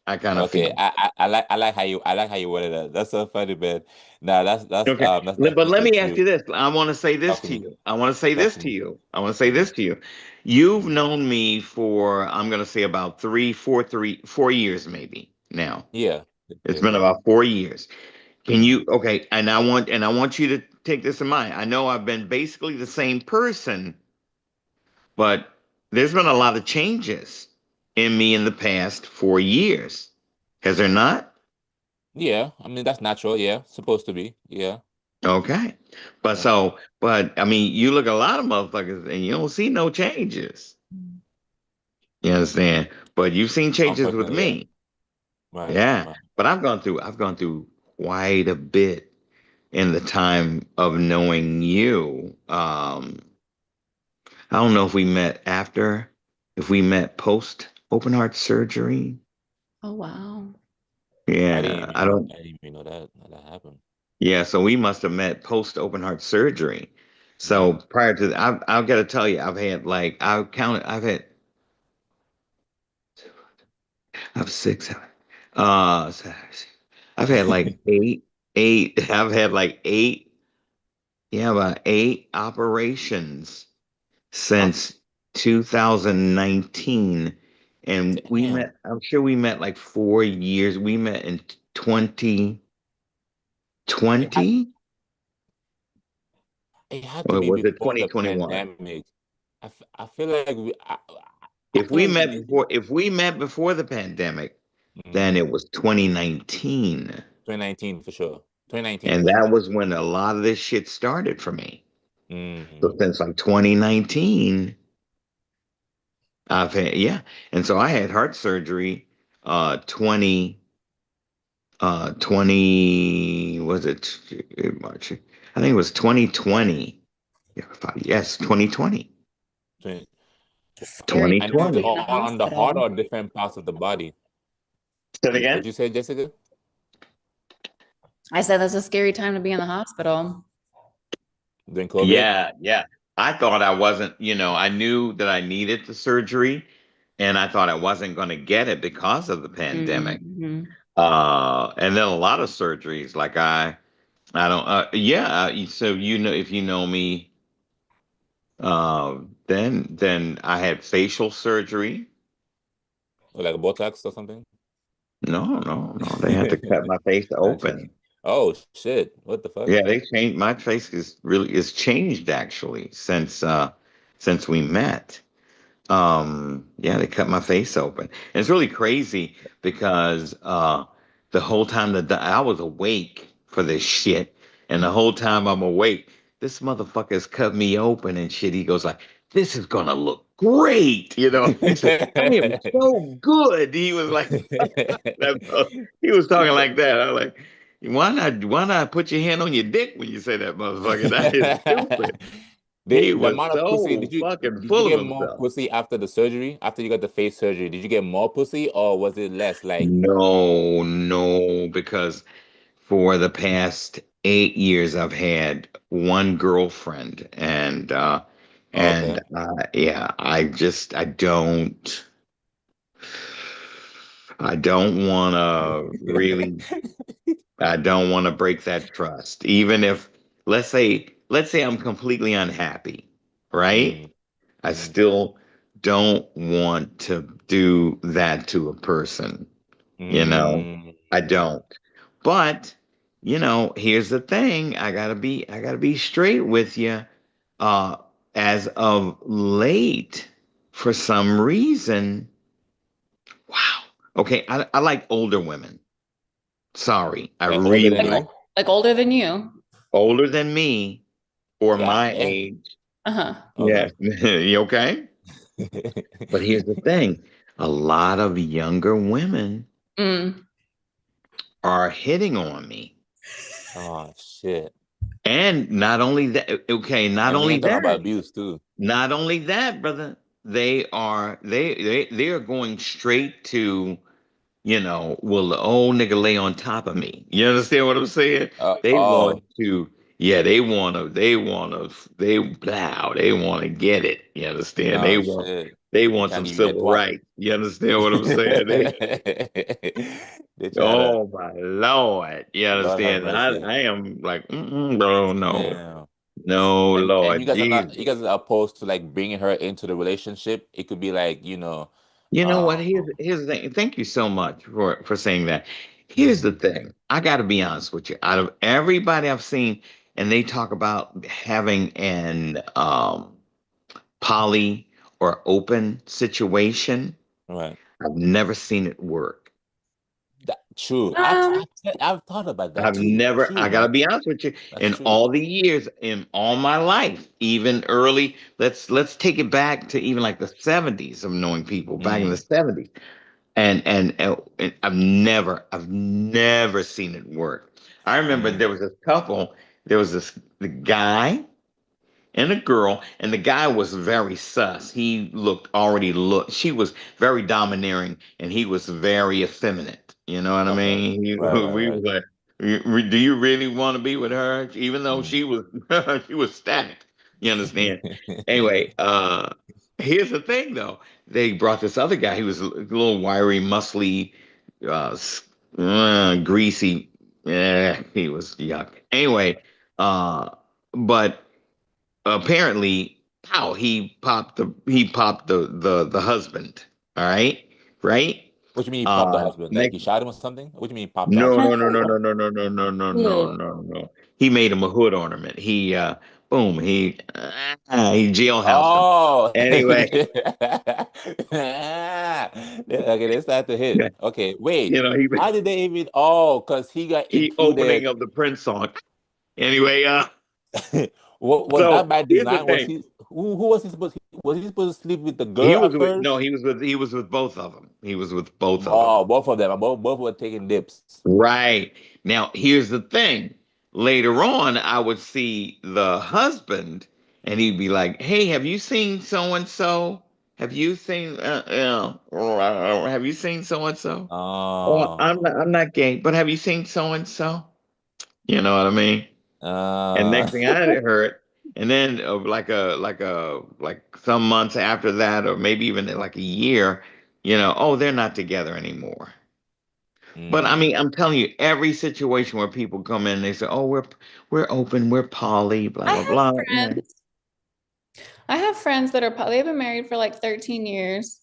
I kind of Okay. feel. I like how you worded that. That's so funny, man. Nah, Okay, that's but definitely let so me ask true. you this. I want to say this Talk to to me. you. I want to say Talk this to to me. you. I want to say Mm, this to you. You've mm. known me for I'm going to say about 4 years maybe now. Yeah. It's Yeah. been about 4 years. Can Mm, you okay? And I want you to take this in mind. I know I've been basically the same person, but there's been a lot of changes in me in the past 4 years. Has there not? yeah. I mean that's natural. Yeah. Supposed to be. Yeah. Okay. Yeah. But I mean, you look at a lot of motherfuckers and you don't see no changes. You understand? But you've seen changes with Unfortunately, yeah. me. Right. Yeah. Right. But I've gone through quite a bit in the time of knowing you. I don't know if we met post open heart surgery. Oh, wow. Yeah, I don't. I didn't even know that happened. Yeah, so we must have met post open heart surgery. So Mm. prior to that, I've got to tell you, I've six, seven, seven, I've had like eight, I've had like eight, yeah, about eight operations Oh, since 2019. And damn. I'm sure we met like 4 years. We met in 2020, It had it had to or be was it before the 2021? pandemic. I feel like I think If we met before the pandemic, then mm, it was 2019. 2019 for sure. 2019 And for that sure. was when a lot of this shit started for me. So Mm, since like 2019, I've had, yeah. And so I had heart surgery 20, was it March? I think it was 2020. Yeah, yes, 2020. 20, It's a scary and time is to it be 2020. in the on the heart hospital. or different parts of the body? Say it What again? you say, Jessica? I said that's a scary time to be in the hospital. During COVID? Yeah, yeah. I thought I wasn't, I knew that I needed the surgery and I thought I wasn't going to get it because of the pandemic. Mm-hmm. And then a lot of surgeries, like I don't, yeah. So if you know me, then I had facial surgery. Or like a Botox or something? No, no, no. They had to cut my face I'm joking. open. Oh shit! What the fuck? Yeah, they changed my face is changed actually since we met. Yeah, they cut my face open. And it's really crazy because the whole time that I was awake for this shit, and the whole time I'm awake, this motherfucker's cut me open and shit. He goes like, "This is gonna look great," you know. He said, "I am so good." He was like, he was talking like that. I was like, why not put your hand on your dick when you say that, motherfucker? That is stupid. He The was amount of pussy, so fucking did you full of get more himself. pussy after the surgery? After you got the face surgery, did you get more pussy or was it less? Like, No, no, because for the past 8 years I've had one girlfriend oh, okay. yeah, I don't want to really I don't want to break that trust. Even if let's say I'm completely unhappy, right? Mm, I mm, still don't want to do that to a person, you know. I mm. don't. But, here's the thing. I gotta be straight with you. Uh, as of late, for some reason, wow. Okay, I like older women. Sorry. I Like older really than Like like you? like older than you. older than me or God my damn. age. Uh-huh. Yeah. Okay. You okay? But here's the thing. A lot of younger women Mm. are hitting on me. Oh shit. And not only that, okay, not And we only ain't talking about that, abuse too. not only that, brother, they are going straight to, will the old nigga lay on top of me? You understand what I'm saying? They want Oh, to, yeah, they want to get it. You understand? no shit. They They want can't some even get civil twat. rights. You understand what I'm saying? They try to. Oh my Lord. You Lord have understand? mercy. I am like, bro, no. Damn. No, And you Lord guys are not. Jesus. You guys are opposed to like bringing her into the relationship. It could be like You know what? um, Here's the thing. Thank you so much for saying that. Here's mhm, the thing. I got to be honest with you. Out of everybody I've seen, and they talk about having an poly or open situation, right. I've never seen it work. True. Um, I've thought about that too. True, I gotta man. be honest with you, That's in true. all the years, in all my life, even early, let's take it back to even like the 70s of knowing people back in the Mm, 70s. And I've never seen it work. I remember mm, there was this couple, there was this the guy and a girl, and the guy was very sus. He she was very domineering, and he was very effeminate. You know what I okay. mean? Right, right, We right. was like, Do you really want to be with her?" Even though Mm. she was she was stacked. You understand? Anyway, here's the thing though. They brought this other guy. He was a little wiry, muscly, greasy. Yeah, he was yuck. Anyway, uh, but apparently, how he popped the husband. All right, right. What you mean he popped the husband? Like Next, he shot him or something? What you mean he popped the no, husband? no, no, no, no, no, no, no, no, no, no, Ooh. no, no. He made him a hood ornament. Boom, he jailhoused him. Oh, Anyway, okay, they start to hit. Okay, wait. he How did they even? Oh, because he got he opening included. of the Prince song. Anyway, What was so that by here's the design? Was thing. he who was he supposed? Was he supposed to sleep with the He girl was at with no, first? he was with both of them. He was with both of them. Oh, both of them. Both were taking dips. Right. Now, here's the thing. Later on, I would see the husband and he'd be like, "Hey, have you seen so and so? Have you seen so and so? Oh, Oh, I'm not gay, but have you seen so and so? You know what I mean?" And uh, next thing I had heard, and then like some months after that, or maybe even like a year, oh, they're not together anymore. But I mm, mean, I'm telling you, every situation where people come in, they say, "Oh, we're open, we're poly, blah I blah have blah." Yeah. friends. I have friends that they've been married for like 13 years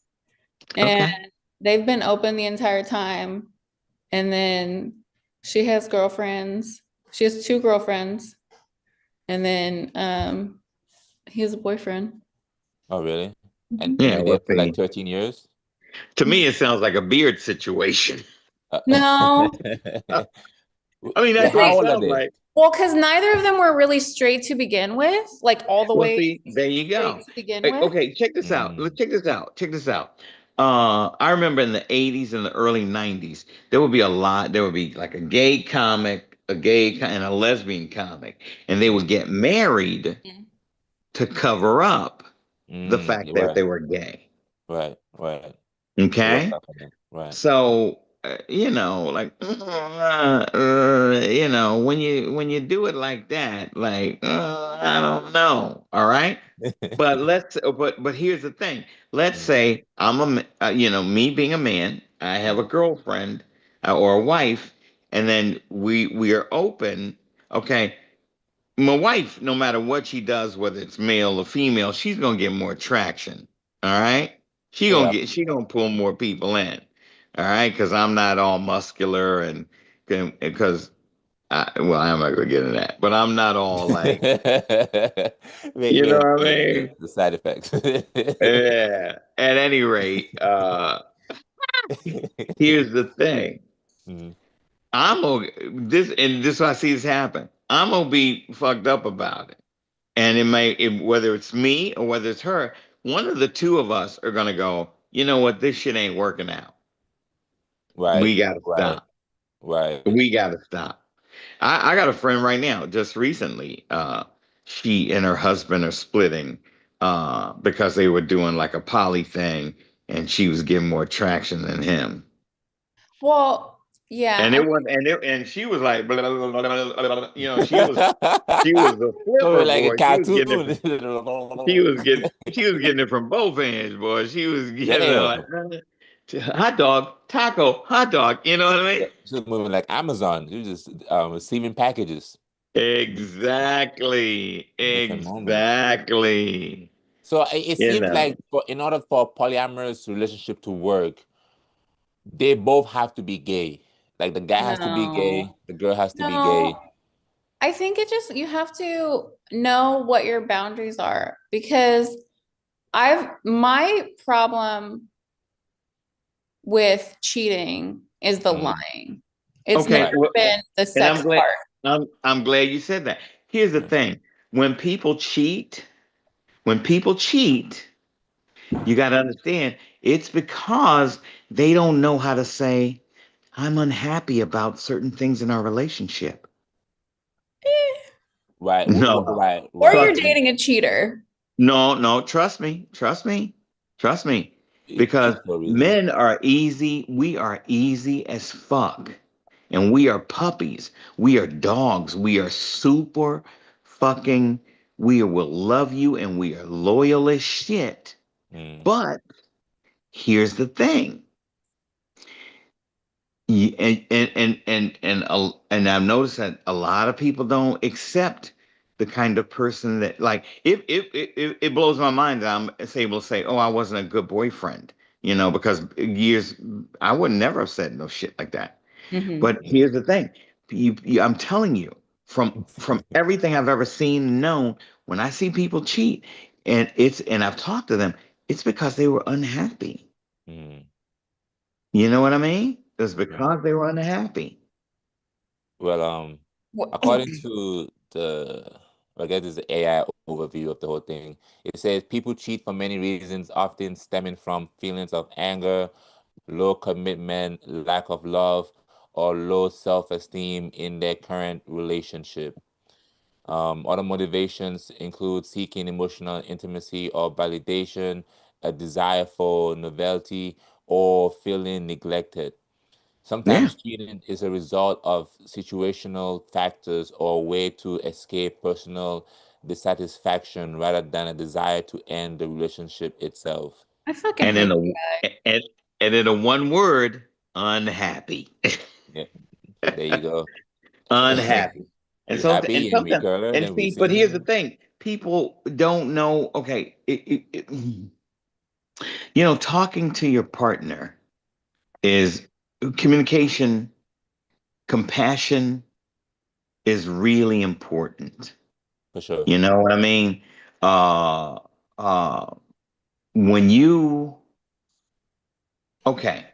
and Okay. they've been open the entire time. And then she has girlfriends. She has two girlfriends. And then he has a boyfriend. oh really? And they've Yeah. been Well, there for like see, 13 years. to me, it sounds like a beard situation. Uh, No, I mean, that's because what how it they old are sounds they? like. because neither of them were really straight to begin with, like all the Well, way see, there you straight go. to begin with. Okay, check this out. Let's Mm, check this out. Check this out. I remember in the 80s and the early 90s, there would be a lot. There would be like a gay comic, and a lesbian comic, and they would mm, get married to cover up the fact you're that right, they were gay. right, right. It worked Okay? out for them. Right. So, like, when you do it like that, like, I don't know. All right? But here's the thing. Let's Mm, say me being a man, I have a mm, girlfriend or a wife, and then we are open. Okay, my wife, no matter what she does, whether it's male or female, she's gonna get more traction. All right, yeah. she gonna pull more people in. All right, because I'm not all muscular and because well, I'm not gonna get into that, but I'm not all like Wait, you know wait, what I wait. mean. The side effects. Yeah. At any rate, here's the thing. Mm, I'm gonna this is why I see this happen. I'm gonna be fucked up about it. And whether it's me or whether it's her, one of the two of us are gonna go, you know what, this shit ain't working out. right, We gotta right, stop. right. We gotta stop. I got a friend right now, just recently. She and her husband are splitting because they were doing like a poly thing, and she was getting more traction than him. Well, yeah, And I it was, and she was like, blah, blah, blah, blah, blah, blah. She was a Oh, flipper, like a boy. cartoon. She was getting it from both ends, boy. She was getting it like Damn. hot dog, taco, hot dog. You know what I mean? She's moving like Amazon. You're just receiving packages, Exactly. different moments. Exactly. So it You seems know. like in order for polyamorous relationship to work, they both have to be gay. Like the guy has to be gay, no, the girl has to be gay. no. I think it just you have to know what your boundaries are because I've my problem with cheating is the Mm, lying. It's never Okay. right. Well, been the and sex part. I'm glad you said that. Here's the Yeah. thing. When people cheat, when people cheat, you got to understand it's because they don't know how to say, I'm unhappy about certain things in our relationship. Eh. Right. No, Right. Or Right. you're trust me. dating a cheater. No, no, trust me. Trust me. Trust me. It Because cheats for a reason. men are easy. We are easy as fuck. And we are puppies. We are dogs. We are super fucking, we will love you and we are loyal as shit. Mm, But here's the thing. And I've noticed that a lot of people don't accept the kind of person that like it blows my mind that I'm able to say, oh, I wasn't a good boyfriend, because years I would never have said no shit like that. Mhm. But here's the thing, I'm telling you, from everything I've ever seen and known, when I see people cheat, and I've talked to them, it's because they were unhappy. mm, You know what I mean? It's right. because they were unhappy. Well, Wha- according to I guess it's the AI overview of the whole thing. It says people cheat for many reasons, often stemming from feelings of anger, low commitment, lack of love, or low self-esteem in their current relationship. Other motivations include seeking emotional intimacy or validation, a desire for novelty, or feeling neglected. Yeah. Sometimes cheating is a result of situational factors or a way to escape personal dissatisfaction rather than a desire to end the relationship itself. I fucking And in hate. and, and in a one word, unhappy. Yeah, there you go. Unhappy. And You so and happy and we sometimes colored and and we see, but here's the singing thing. People don't know, okay, talking to your partner is communication, compassion is really important. for sure. You know what I mean? Uh uh when you okay,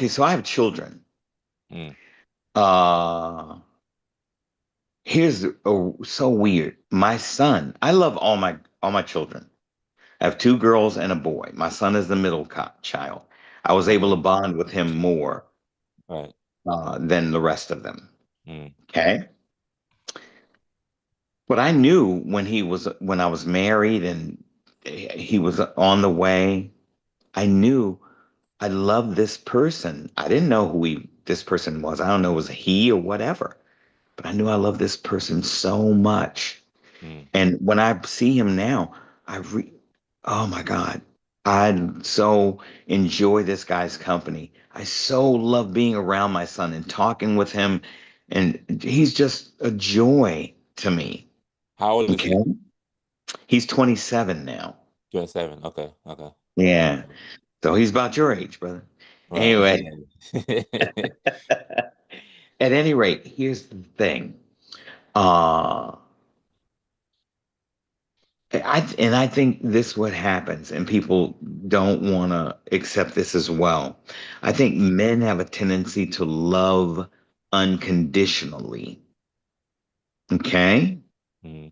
so I have children. Mm, Uh here's so weird. My son, I love all my children. I have two girls and a boy. My son is the middle child. I was able to okay. bond with him more Right. than the rest of them. Mm, Okay. But I knew when I was married and he was on the way, I knew I loved this person. I didn't know who this person was. I don't know, was he or whatever. But I knew I loved this person so much. mm. And when I see him now, oh my God, I so enjoy this guy's company. I so love being around my son and talking with him. And he's just a joy to me. How old is Okay. he? He's 27 now. 27. Okay. Okay. Yeah. Okay. So he's about your age, brother. Right. Anyway, Yeah. at any rate, here's the thing. Uh, I think this what happens, and people don't want to accept this as well. I think men have a tendency to love unconditionally, okay, Mm,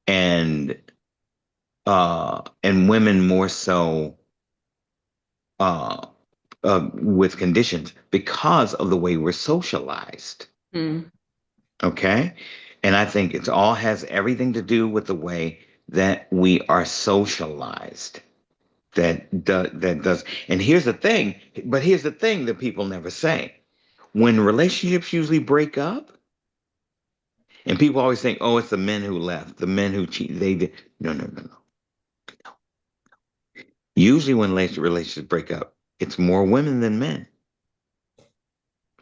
and women more so uh, with conditions because of the way we're socialized. Mm. Okay. And I think it's all has everything to do with the way that we are socialized. That does. And here's the thing that people never say. When relationships usually break up, and people always think, oh, it's the men who left, the men who cheat. They did. No, no, no, no. Usually, when relationships break up, it's more women than men.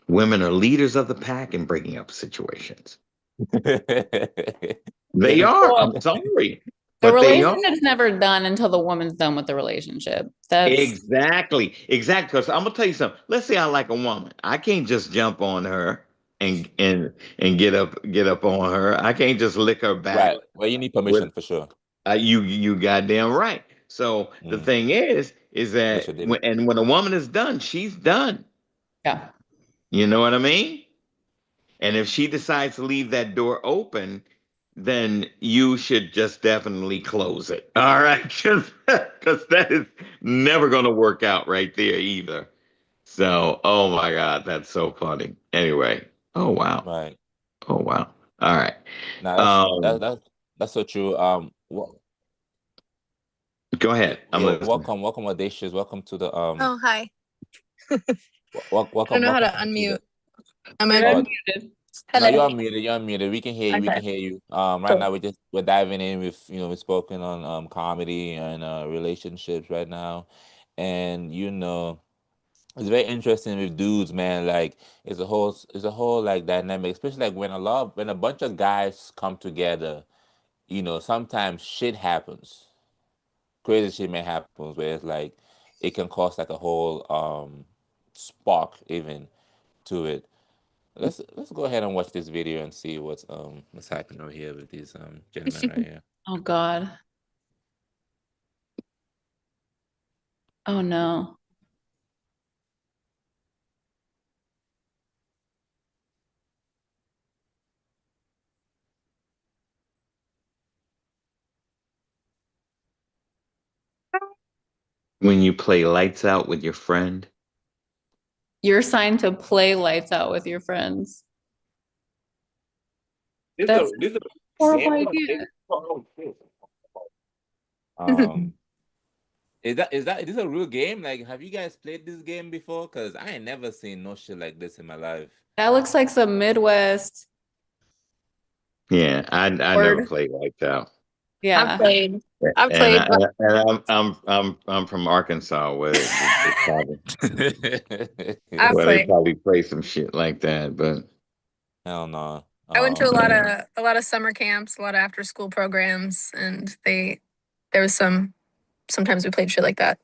Women are leaders of the pack in breaking up situations. They are. I'm Well, sorry, the but they are. relationship's never done until the woman's done with the relationship. That's Exactly. Exactly. Because I'm gonna tell you something. Let's say I like a woman. I can't just jump on her and get up on her. I can't just lick her back Right. Well, you need with permission for sure. you goddamn right. So the Mm. thing is Make that sure did it. when a woman is done, she's done. yeah. You know what I mean? And if she decides to leave that door open, then you should just definitely close it. All right. Because that is never going to work out right there either. So, oh my God, that's so funny. Anyway, oh wow. Right. Oh wow. All right. Now Um, that's so true. go Yeah, ahead. I'm yeah, listening. welcome, Audacious. Welcome to the Oh, hi. I don't welcome, know how to to the. unmute. Am I You're Uh, good? unmuted. no, Hello. you're unmuted. You're unmuted. We can hear you. We Okay, can hear you. Right cool. now we're diving in. We've spoken on comedy and relationships right now, and it's very interesting with dudes, man. Like it's a whole like dynamic, especially like when a bunch of guys come together. Sometimes shit happens. Crazy shit may happen where it's like it can cause like a whole spark even to it. Let's go ahead and watch this video and see what's happening over here with these gentlemen right here. Oh God. Oh no. When you play lights out with your friend, You're assigned to play lights out with your friends. This is a That's this is a a horrible example of idea. this. Um, is this a real game? Like, have you guys played this game before? Cause I ain't never seen no shit like this in my life. That looks like some Midwest yeah, I never word. played lights out. I've Yeah. played. I've And played. I'm from Arkansas I've where they played. probably play some shit like that, but Hell no. I went to a lot yeah. of summer camps, a lot of after school programs, and there was sometimes we played shit like that.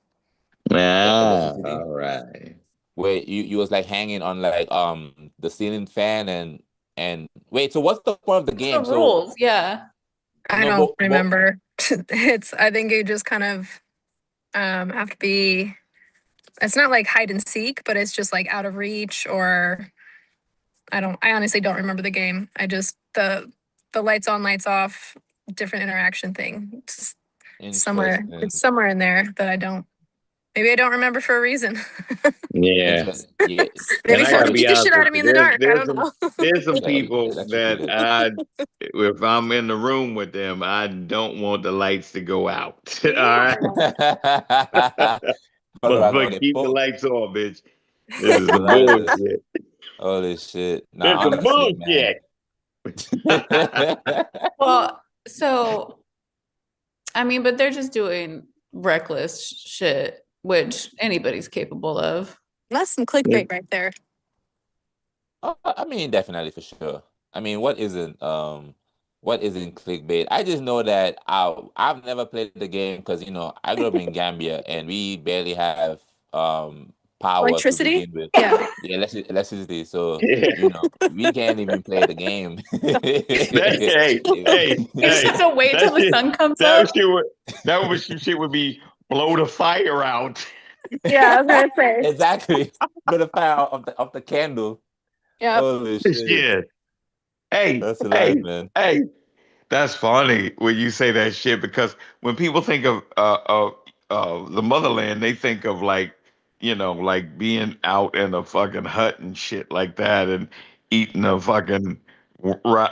Ah, Electricity. all right. Where you was like hanging on like the ceiling fan and wait. So what's the point of the What's the game? So rules? Yeah. I no, don't but remember. I think you just kind of have to be. It's not like hide and seek, but it's just like out of reach or I honestly don't remember the game. I just the lights on, lights off, different interaction thing. interesting. It's somewhere in there that I don't maybe I don't remember for a reason. Yeah. Interesting. Yeah, And Maybe I someone gotta could be beat the shit honest out with of me you. in the dark. I don't know. There's some people that electrocuted. if I'm in the room with them, I don't want the lights to go out. All right. Ew. Hold on, But okay. keep the lights on, bitch. This is The some light. bullshit. Holy shit. This Now, is some honestly, man. bullshit. Well, so I mean, but they're just doing reckless shit, which anybody's capable of. That's some clickbait right there. Oh, I mean, definitely for sure. I mean, what isn't clickbait? I just know that I've never played the game because I grew up in Gambia and we barely have power to Electricity? begin with. Yeah. Yeah, electricity. So Yeah. we can't even play the game. Hey, hey, You just hey. have to wait till That the shit sun comes that up. shit would shit would be blow the fire out. Yeah, I was gonna say. Exactly. But the power of the candle. Yep. Holy shit. Shit. Hey, That's hilarious, hey, man. hey. That's funny when you say that shit because when people think of the motherland, they think of like like being out in a fucking hut and shit like that and eating a fucking raw,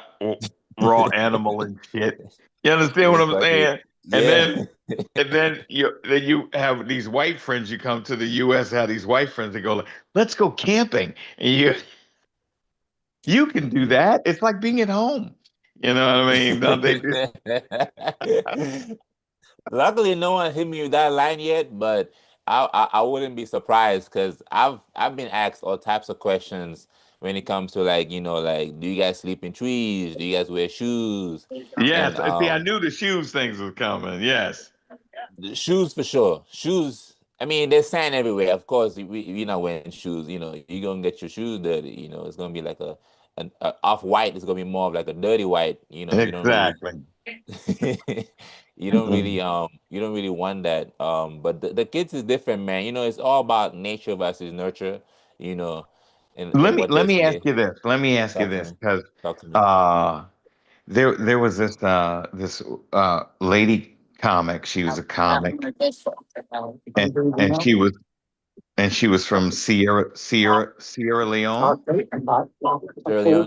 raw animal and shit. You understand what It's I'm fucking saying? And yeah. then you have these white friends. You come to the U.S. Have these white friends. They go, like, let's go camping, and you can do that. It's like being at home. You know what I mean? No, they just Luckily, no one hit me with that line yet, but I wouldn't be surprised because I've been asked all types of questions when it comes to like like do you guys sleep in trees? Do you guys wear shoes? yes. And See, I knew the shoes things was coming. Yes, the shoes for sure. Shoes. I mean, there's sand everywhere. Of course, you're not wearing shoes. You're gonna get your shoes dirty. It's gonna be like a off white. It's gonna be more of like a dirty white. You don't really exactly. you don't really want that. But the kids is different, man. It's all about nature versus nurture. You know, and what Let they me ask say. you this. Let me ask you Talk to this me. because Talk to me. uh, there was this lady comic. She was a comic, and she was from Sierra Leone. Sierra Leone,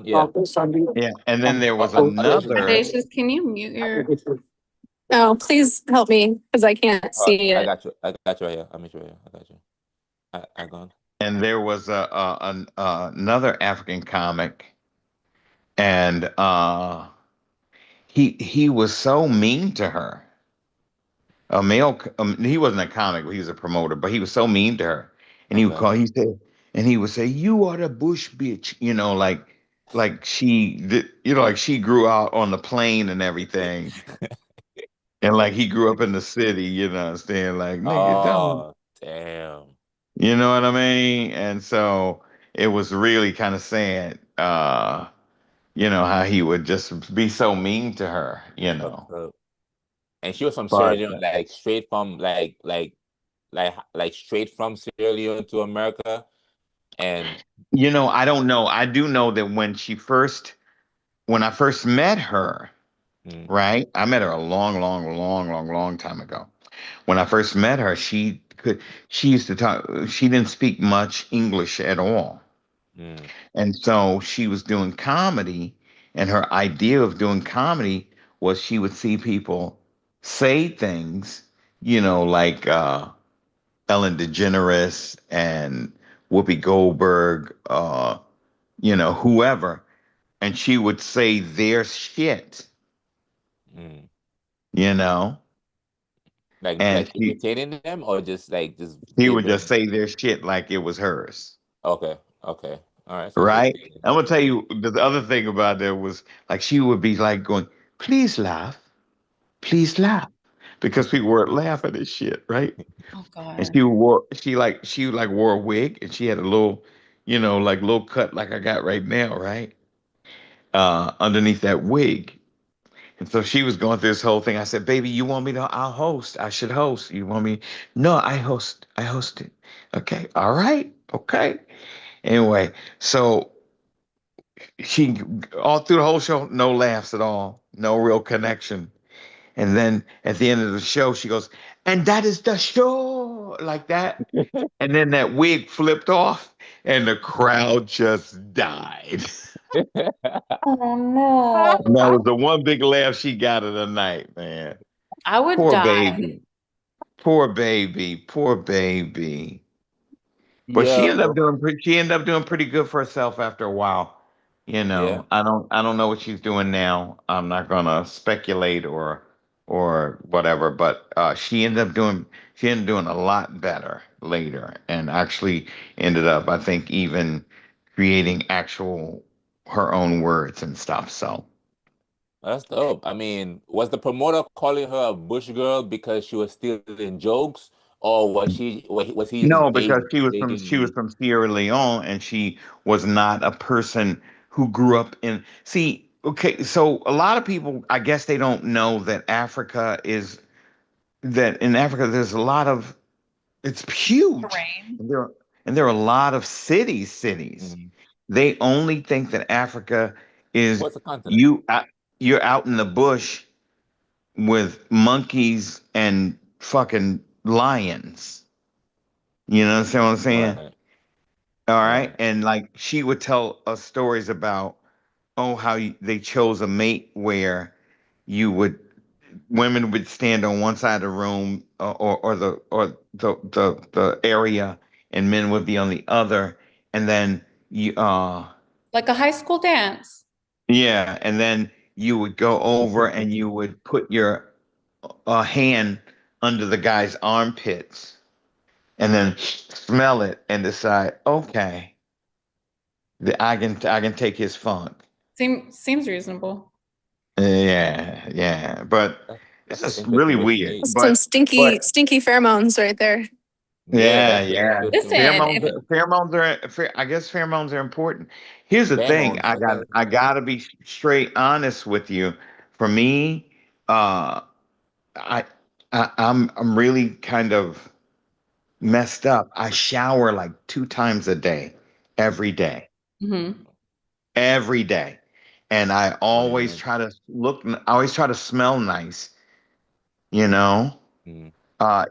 yeah. Yeah, and then there was Audacious, you said? another. Audacious, can you mute your? Oh, please help me because I can't see I it. got you. I got you right here. I'll meet you right here. I got you. I gone. And there was another African comic, and he was so mean to her. He wasn't a comic, but he was a promoter, but he was so mean to her. And Okay. he would say, "You are the bush bitch," like she did, like she grew out on the plane and everything, and like he grew up in the city, saying like, "Nigga, don't," Oh, damn. you know what I mean? And so it was really kind of sad, how he would just be so mean to her. That's fucked up. And she was from Sierra But Leone, like straight from like straight from Sierra Leone to America. And I don't know. I do know that when I first met her, mm, right? I met her a long, long, long, long, long time ago. When I first met her, she used to talk, she didn't speak much English at all. mm, And so she was doing comedy, and her idea of doing comedy was she would see people say things, like Ellen DeGeneres and Whoopi Goldberg, whoever, and she would say their shit, mm. you know, and Like imitating them or just like just she would just gibbering. say their shit like it was hers, Okay, okay. All right, so she's right? saying I'm gonna tell yeah. you the other thing about that was like she would be like going, please laugh, because people were laughing at shit, right? Oh And God. she like wore a wig, and she had a little, like little cut like I got right now, right? Underneath that wig. And so she was going through this whole thing. I said, "Baby, you want me to? I'll host. I should host. You want me?" No, I host. I hosted. Okay. All right. Okay. Anyway, so she all through the whole show, no laughs at all, no real connection. And then at the end of the show, she goes, "And that is the show," like that. And then that wig flipped off, and the crowd just died. Oh no. And that was the one big laugh she got of the night, man. I would Poor die. baby. Poor baby. Poor baby. But Yeah, she ended up doing pretty good for herself after a while. yeah. I don't know what she's doing now. I'm not gonna speculate or whatever, but she ended up doing a lot better later, and actually ended up, I think, even creating actual her own words and stuff. So That's dope. I mean, was the promoter calling her a bush girl because she was stealing jokes, or was he no, just because she was vaguely? from Sierra Leone, and she was not a person who grew up in. See, okay, so a lot of people, I guess, they don't know that in Africa there's a lot of, it's huge, Terrain. and there are a lot of cities. Mhm. They only think that Africa is What's the continent? you. You're out in the bush with monkeys and fucking lions. You know what I'm saying? Right. All right. Right. And like she would tell us stories about, oh, how they chose a mate where you would, women would stand on one side of the room, or the area, and men would be on the other. And then you, Like a high school dance. yeah, and then you would go over and you would put your hand under the guy's armpits and then smell it and decide, okay, I can take his funk. Seems reasonable. Yeah, yeah, but That, it's that's an just really interesting way to weird. date. Some But stinky, stinky pheromones right there. Yeah, yeah, that's very yeah, interesting. Listen, pheromones. if I guess pheromones are important. Here's the thing. Pheromones. Okay. I gotta be straight honest with you. For me, uh, I, I'm really kind of messed up. I shower like 2 times a day, every day, Mhm. every day. And I always Man. try to I always try to smell nice, you know, Mm.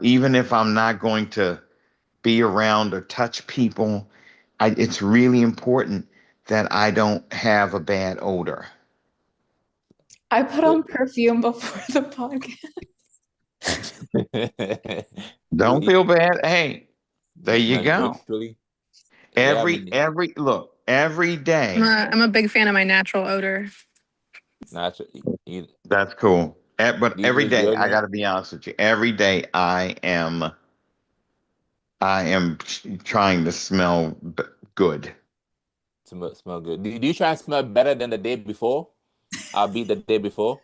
even if I'm not going to be around or touch people. It's really important that I don't have a bad odor. I put So, on perfume before the podcast. Don't you, feel bad. Hey, there you you smell go. naturally. Yeah, I mean, Every day. I'm a big fan of my natural odor. natural. You, That's cool. But do you every use day, I got deodorant to be honest with you. Every day, I am trying to smell good. to smell good? Do you try and smell better than the day before? I'll be the day before.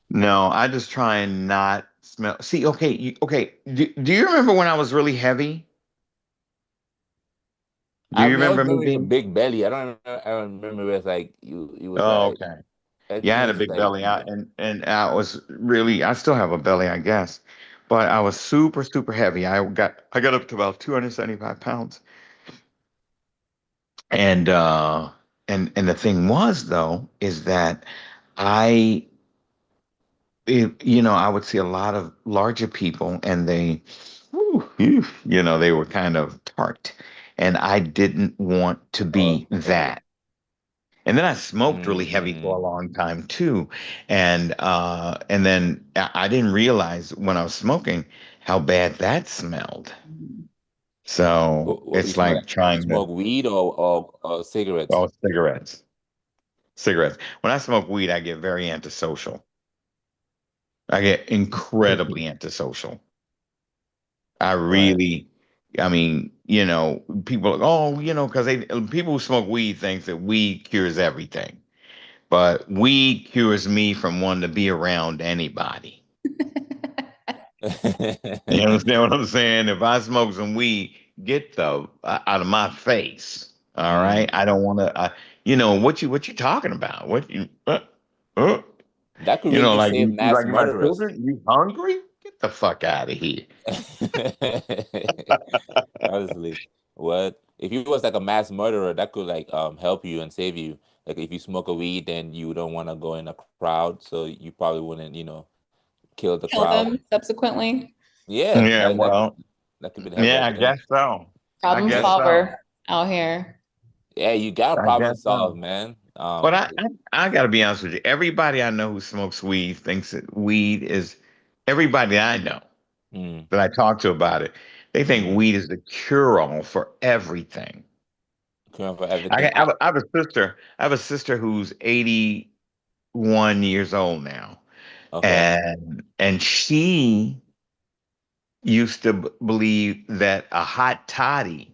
No, I just try and not smell. See, okay, okay. Do you remember when I was really heavy? Do I you mean, I always remember me remember your being? big belly. I don't remember. I don't remember where it's like you was Oh, like okay. Yeah, I everything had a was just big like belly. And I was really. I still have a belly, I guess, but I was super super heavy. I got up to about 275 pounds, and and the thing was though is that I I would see a lot of larger people and they were kind of tart. And I didn't want to be okay. that. And then I smoked really heavy for a Mm. long time too. And then I didn't realize when I was smoking how bad that smelled. So What it's like you trying to, smoke weed or cigarettes? oh, cigarettes. Cigarettes. When I smoke weed, I get very antisocial. I get incredibly antisocial. I Right. really, I mean, people, oh, because people who smoke weed think that weed cures everything, but weed cures me from wanting to be around anybody. You understand what I'm saying? If I smoke some weed, get the out of my face. All right, Mm. I don't want to. What you talking about? Uh, That could really like save you mass like my murderers. children? You hungry? Get the fuck out of here. Honestly, what if you was like a mass murderer that could like help you and save you? Like if you smoke a weed, then you don't want to go in a crowd, so you probably wouldn't, kill the Kill crowd. them subsequently. Yeah, Yeah, well, that could be help yeah, right I there. guess so. I Problem guess Yeah, so. solver out here. yeah, you got a I problem guess solved, so. man. But I got to be honest with you. Everybody I know who smokes weed thinks that weed is, everybody I know mm, that I talk to about it, they think mm, weed is the cure all for everything. cure for everything. I have a sister who's 81 years old now. Okay, And she used to believe that a hot toddy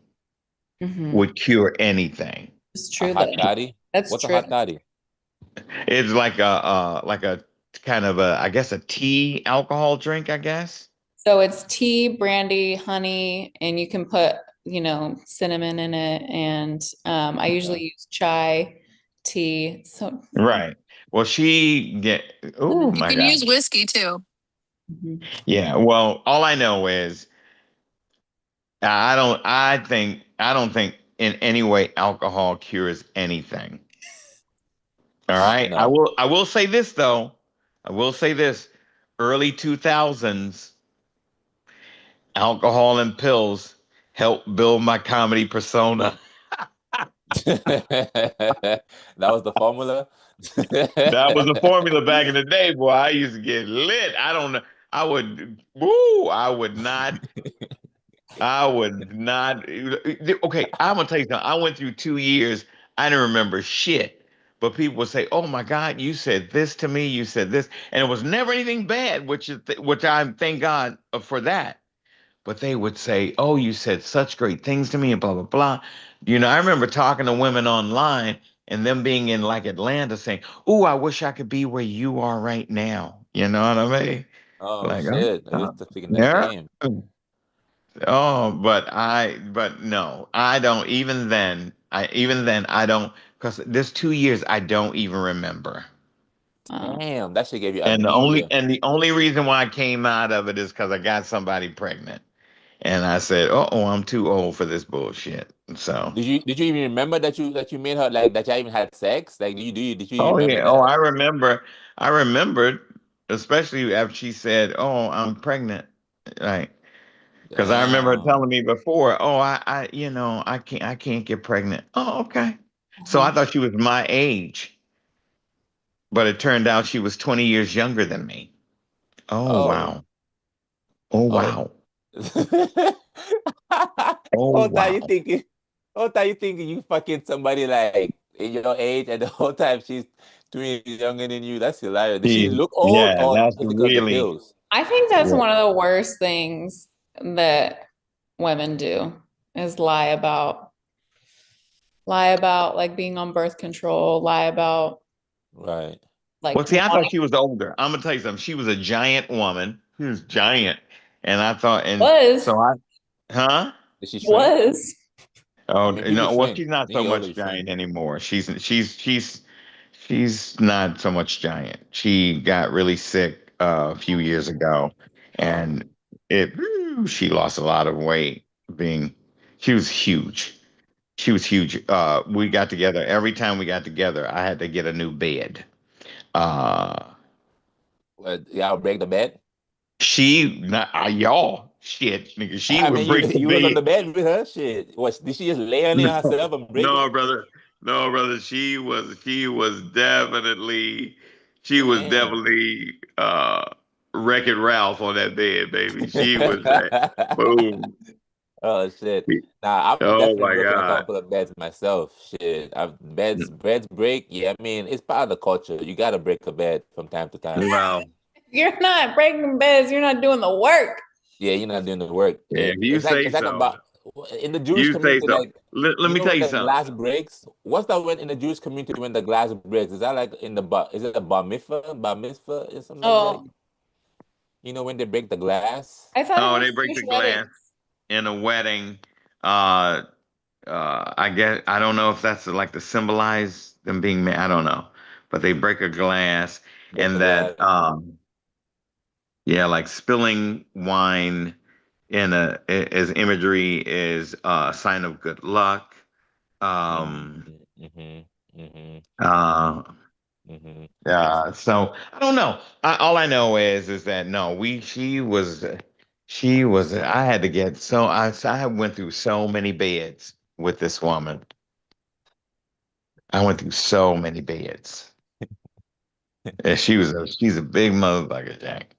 Hmm. would cure anything. It's a true hot though. toddy. That's What's a true. hot toddy? It's like a kind of a, I guess, a tea alcohol drink, I guess. So it's tea, brandy, honey, and you can put, cinnamon in it. And I Okay. usually use chai tea. So, Right. Well, she get. and Oh then, You my can God. use whiskey too. Mhm. Yeah. Well, all I know is I don't think in any way alcohol cures anything. All right. I No. will. I will say this though. I will say this. Early 2000s, alcohol and pills helped build my comedy persona. That was the formula. That was the formula back in the day, boy. I used to get lit. I don't know. I would, woo, I would not. Okay, I'm gonna tell you something. I went through 2 years. I didn't remember shit. But people would say, "Oh my God, you said this to me. You said this," and it was never anything bad, which I thank God for that. But they would say, "Oh, you said such great things to me," and blah blah blah. I remember talking to women online and them being in like Atlanta saying, "Oh, I wish I could be where you are right now." You know what I mean? Oh Like, shit! I uh, used to speak in that yeah. game. Oh, but no, I don't. Even then, I don't, because this 2 years, I don't even remember. Oh. Damn, that shit gave you And the only amnesia. and the only reason why I came out of it is because I got somebody pregnant, and I said, "Oh, I'm too old for this bullshit." So, Did you even remember that you made her like that? You even had sex? Like, did you oh remember yeah, oh that? I remember, I remembered, especially after she said, "Oh, I'm pregnant," right? Because I remember her Damn. telling me before, "Oh, I can't get pregnant." Oh, okay. So I Uh-huh. thought she was my age, but it turned out she was 20 years younger than me. Oh Oh. wow. Oh Oh. wow. Oh Whole time you wow. thinking, whole time you thinking you fucking somebody like in your age, and the whole time she's 2 years younger than you. That's hilarious. Did she look old, Yeah, or that's just because of the really, pills? I think that's yeah. one of the worst things that women do is lie about like being on birth control, lie about Right. like Well, see, I thought wanting she was older. I'm gonna tell you something. She was a giant woman. She was giant, and I thought, and was so huh? Did she shrink? was. Oh I mean, people no, well, shrink. she's not When you so get older, you much shrink. giant anymore. She's not so much giant. She got really sick a few years ago, Oh. and she lost a lot of weight. Being, she was huge. She was huge. We got together. Every time we got together, I had to get a new bed. Uh, Y'all break the bed? she, not y'all, shit, nigga. She I would mean, you break the you was on bed. the bed with her. Shit. Did she just lay on it No, herself and break no, it? brother. No, brother. She was Damn. definitely Wreck-It Ralph on that bed, baby. She was that. Boom. Oh shit. Nah, I've Oh definitely my broken a God. couple of beds myself. Shit. Beds break. Yeah, I mean, it's part of the culture. You gotta break a bed from time to time. Well, You're not breaking beds, you're not doing the work. Yeah, you're not doing the work. if you It's say like so, about in the Jewish you say community, so. like Let you me know tell when you the something. glass breaks. What's that when in the Jewish community when the glass breaks? Is that like in the bar? Is it a bar mitzvah, or something like that? Oh, You know when they break the glass? I thought it Oh, was they break Jewish the glass weddings. in a wedding. Uh, I guess I don't know if that's like to symbolize them being married. I don't know, but they break a glass, Break the and that glass. yeah, like spilling wine as imagery is a sign of good luck. Um, Mm-hmm. Mm-hmm. uh, Mm-hmm. so I don't know. All I know is that no, she was. I had to get I went through so many beds with this woman. I went through so many beds. And she's a big motherfucker, Jack.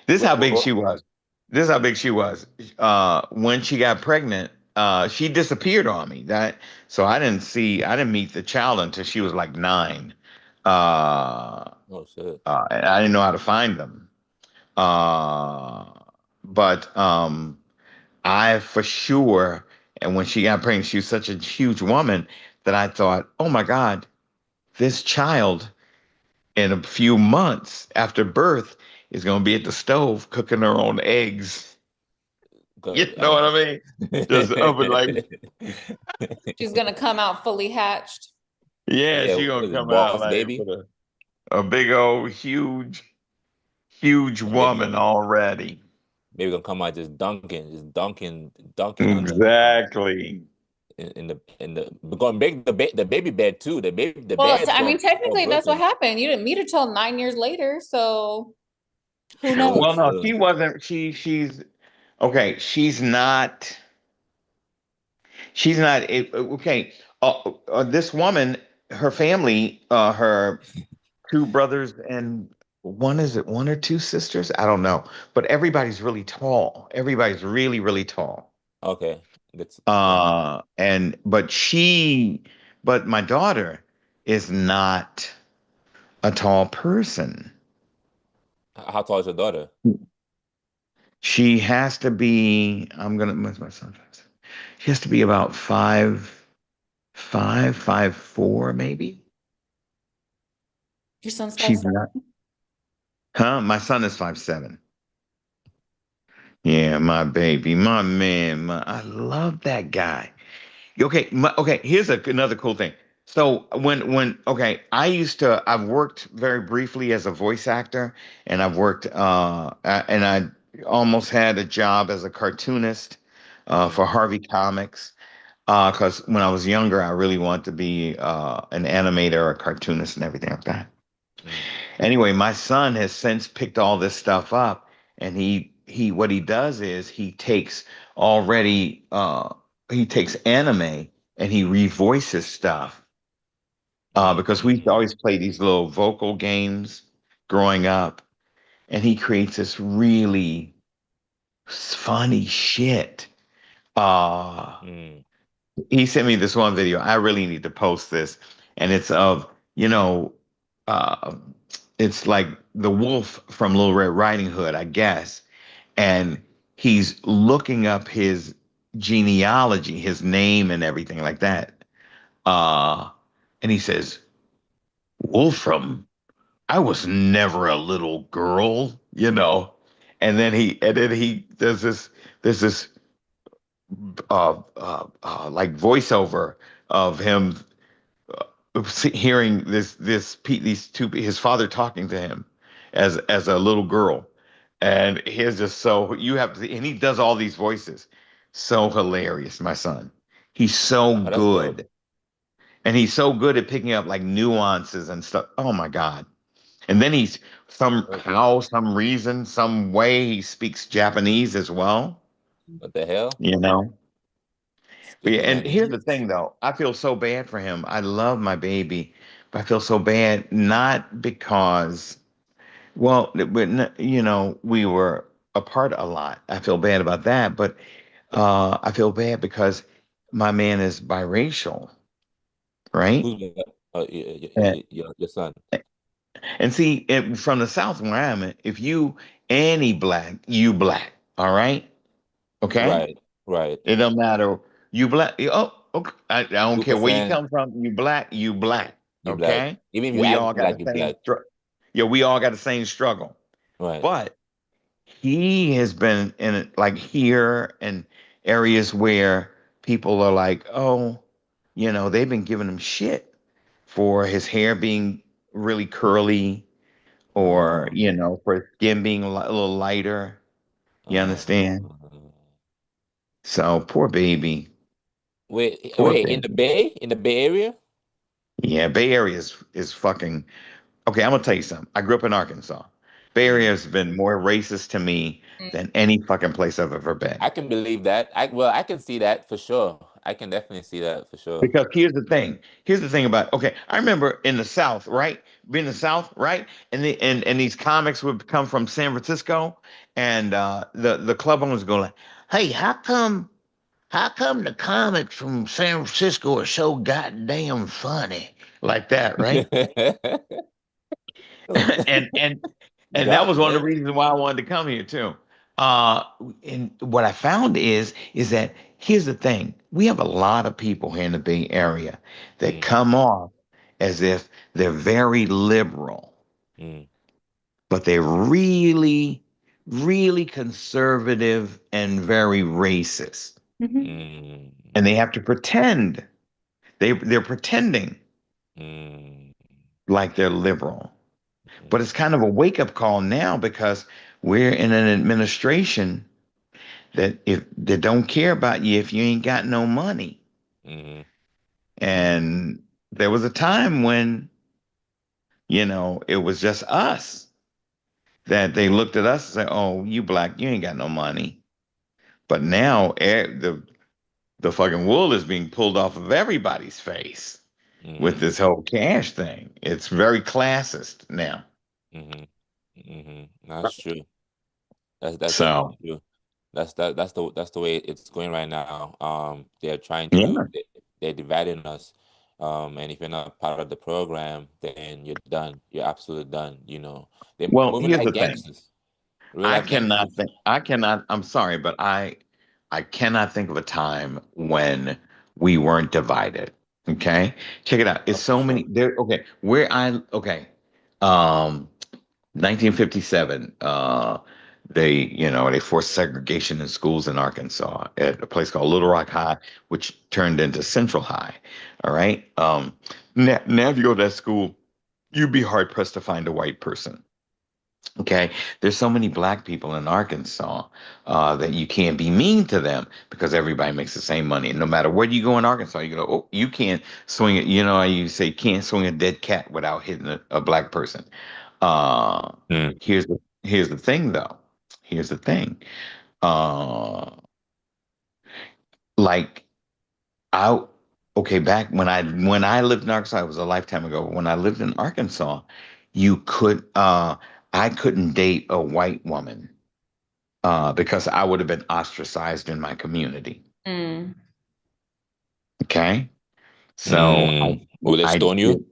This is how big she was. This is how big she was. When she got pregnant, she disappeared on me. I didn't meet the child until she was like 9. Uh, Oh shit. I didn't know how to find them. Uh, but I for sure, and when she got pregnant, she was such a huge woman that I thought, oh my God, this child in a few months after birth is going to be at the stove cooking her own eggs. You Good. know what I mean? Just up and like, She's gonna come out fully hatched. yeah, Yeah, she what gonna is it, come out boss like baby? with a big old huge And maybe woman already. gonna come out just dunking on Exactly. in the we're gonna break the baby bed too. The Well, bed's I mean, gonna start technically, that's what broken. happened. You didn't meet her till 9 years later, so who True, Well, knows? no, true. she wasn't. She's okay. She's not. Okay. This woman, her family, her two brothers and one is it one or two sisters? I don't know. But everybody's really tall. Everybody's really, really tall. Okay. That's yeah. And but my daughter is not a tall person. How tall is your daughter? She has to be, what's my son? She has to be about 5'4", maybe. Your son's five She's seven. not, huh? My son is 5'7". Yeah, my baby, my man, I love that guy. Okay, okay. Here's another cool thing. So okay, I've worked very briefly as a voice actor, and I've worked and I almost had a job as a cartoonist Mm, for Harvey Comics. Because when I was younger, I really wanted to be an animator or a cartoonist and everything like that. mm, Anyway, my son has since picked all this stuff up, and he what he does is already he takes anime and he revoices stuff. Because we used to mm, always play these little vocal games growing up, and he creates this really funny shit. Uh mm, he sent me this one video. I really need to post this, and it's of you know, uh, it's like the wolf from Little Red Riding Hood, I guess, and he's looking up his genealogy, his name, and everything like that. Uh, and he says, "Wolfram, I was never a little girl, you know." And then he does this. There's this like voiceover of him hearing these two his father talking to him as a little girl, and he's just so you have to, and he does all these voices, so hilarious. My son, he's so oh, that's dope. good, and he's so good at picking up like nuances and stuff. Oh my god! And then he's somehow, some reason, some way he speaks Japanese as well. What the hell? You know. But yeah, Speaking and here's languages. the thing though, I feel so bad for him. I love my baby, but I feel so bad not because, well, we were apart a lot. I feel bad about that, but I feel bad because my man is biracial, right? Who's And, your son? and see, from the South where I'm at, if you any black, you black, all right? Okay? Right, right. It don't matter. You black. Oh, okay. I don't Two care where you percent. come from. You black. You black. You black. Okay. Even if you We act all got like the you same. black. Yeah, we all got the same struggle. Right. But he has been in it, like here and areas where people are like, oh, they've been giving him shit for his hair being really curly, or Um. for his skin being a little lighter. You Uh, understand? So poor baby. Poor wait. baby. In the Bay Area. Yeah, Bay Area is fucking okay. I'm gonna tell you something. I grew up in Arkansas. Bay Area Mm. has been more racist to me than any fucking place I've ever been. I can believe that. I can see that for sure. I can definitely see that for sure. Because here's the thing. Here's the thing about okay. I remember in the South, right? Being in the South, right? And these comics would come from San Francisco, and the club owners go like, "Hey, how come the comics from San Francisco are so goddamn funny like that, right?" and and and that God was one of the damn. reasons why I wanted to come here too. Uh, and what I found is that here's the thing: we have a lot of people here in the Bay Area that Mm, come off as if they're very liberal, mm, but they're really, really conservative and very racist, Mhm. mm, and they have to pretend they're pretending mm, like they're liberal. But mm, it's kind of a wake up call now because we're in an administration that if they don't care about you if you ain't got no money. mm, mm, And there was a time when, it was just us that they looked at us and said, "Oh, you black, you ain't got no money." But now the fucking wool is being pulled off of everybody's face with Mm-hmm. this whole cash thing. It's very classist now. Mm-hmm. Mm-hmm. That's true. That's So, definitely true. That's the way it's going right now. They're trying to yeah. they're dividing us. And if you're not part of the program, then you're done. You're absolutely done. They're Well, moving here's like the thing. gangsters, real life gangsters. I cannot, I'm sorry, but I cannot think of a time when we weren't divided. Okay? Check it out. It's Oh, for so many sure. there. Okay. Okay. Um, 1957, they forced segregation in schools in Arkansas at a place called Little Rock High, which turned into Central High. All right. Now if you go to that school, you'd be hard pressed to find a white person. Okay, there's so many black people in Arkansas that you can't be mean to them because everybody makes the same money. And no matter where you go in Arkansas, you go, oh, you can't swing it. You know, how you say can't swing a dead cat without hitting a black person. Uh, Mm. here's the thing, though. Here's the thing. Uh, like I okay, back when I lived in Arkansas, it was a lifetime ago. When I lived in Arkansas, you could I couldn't date a white woman because I would have been ostracized in my community. Mm. Okay, so Mm. Will they I stone you? did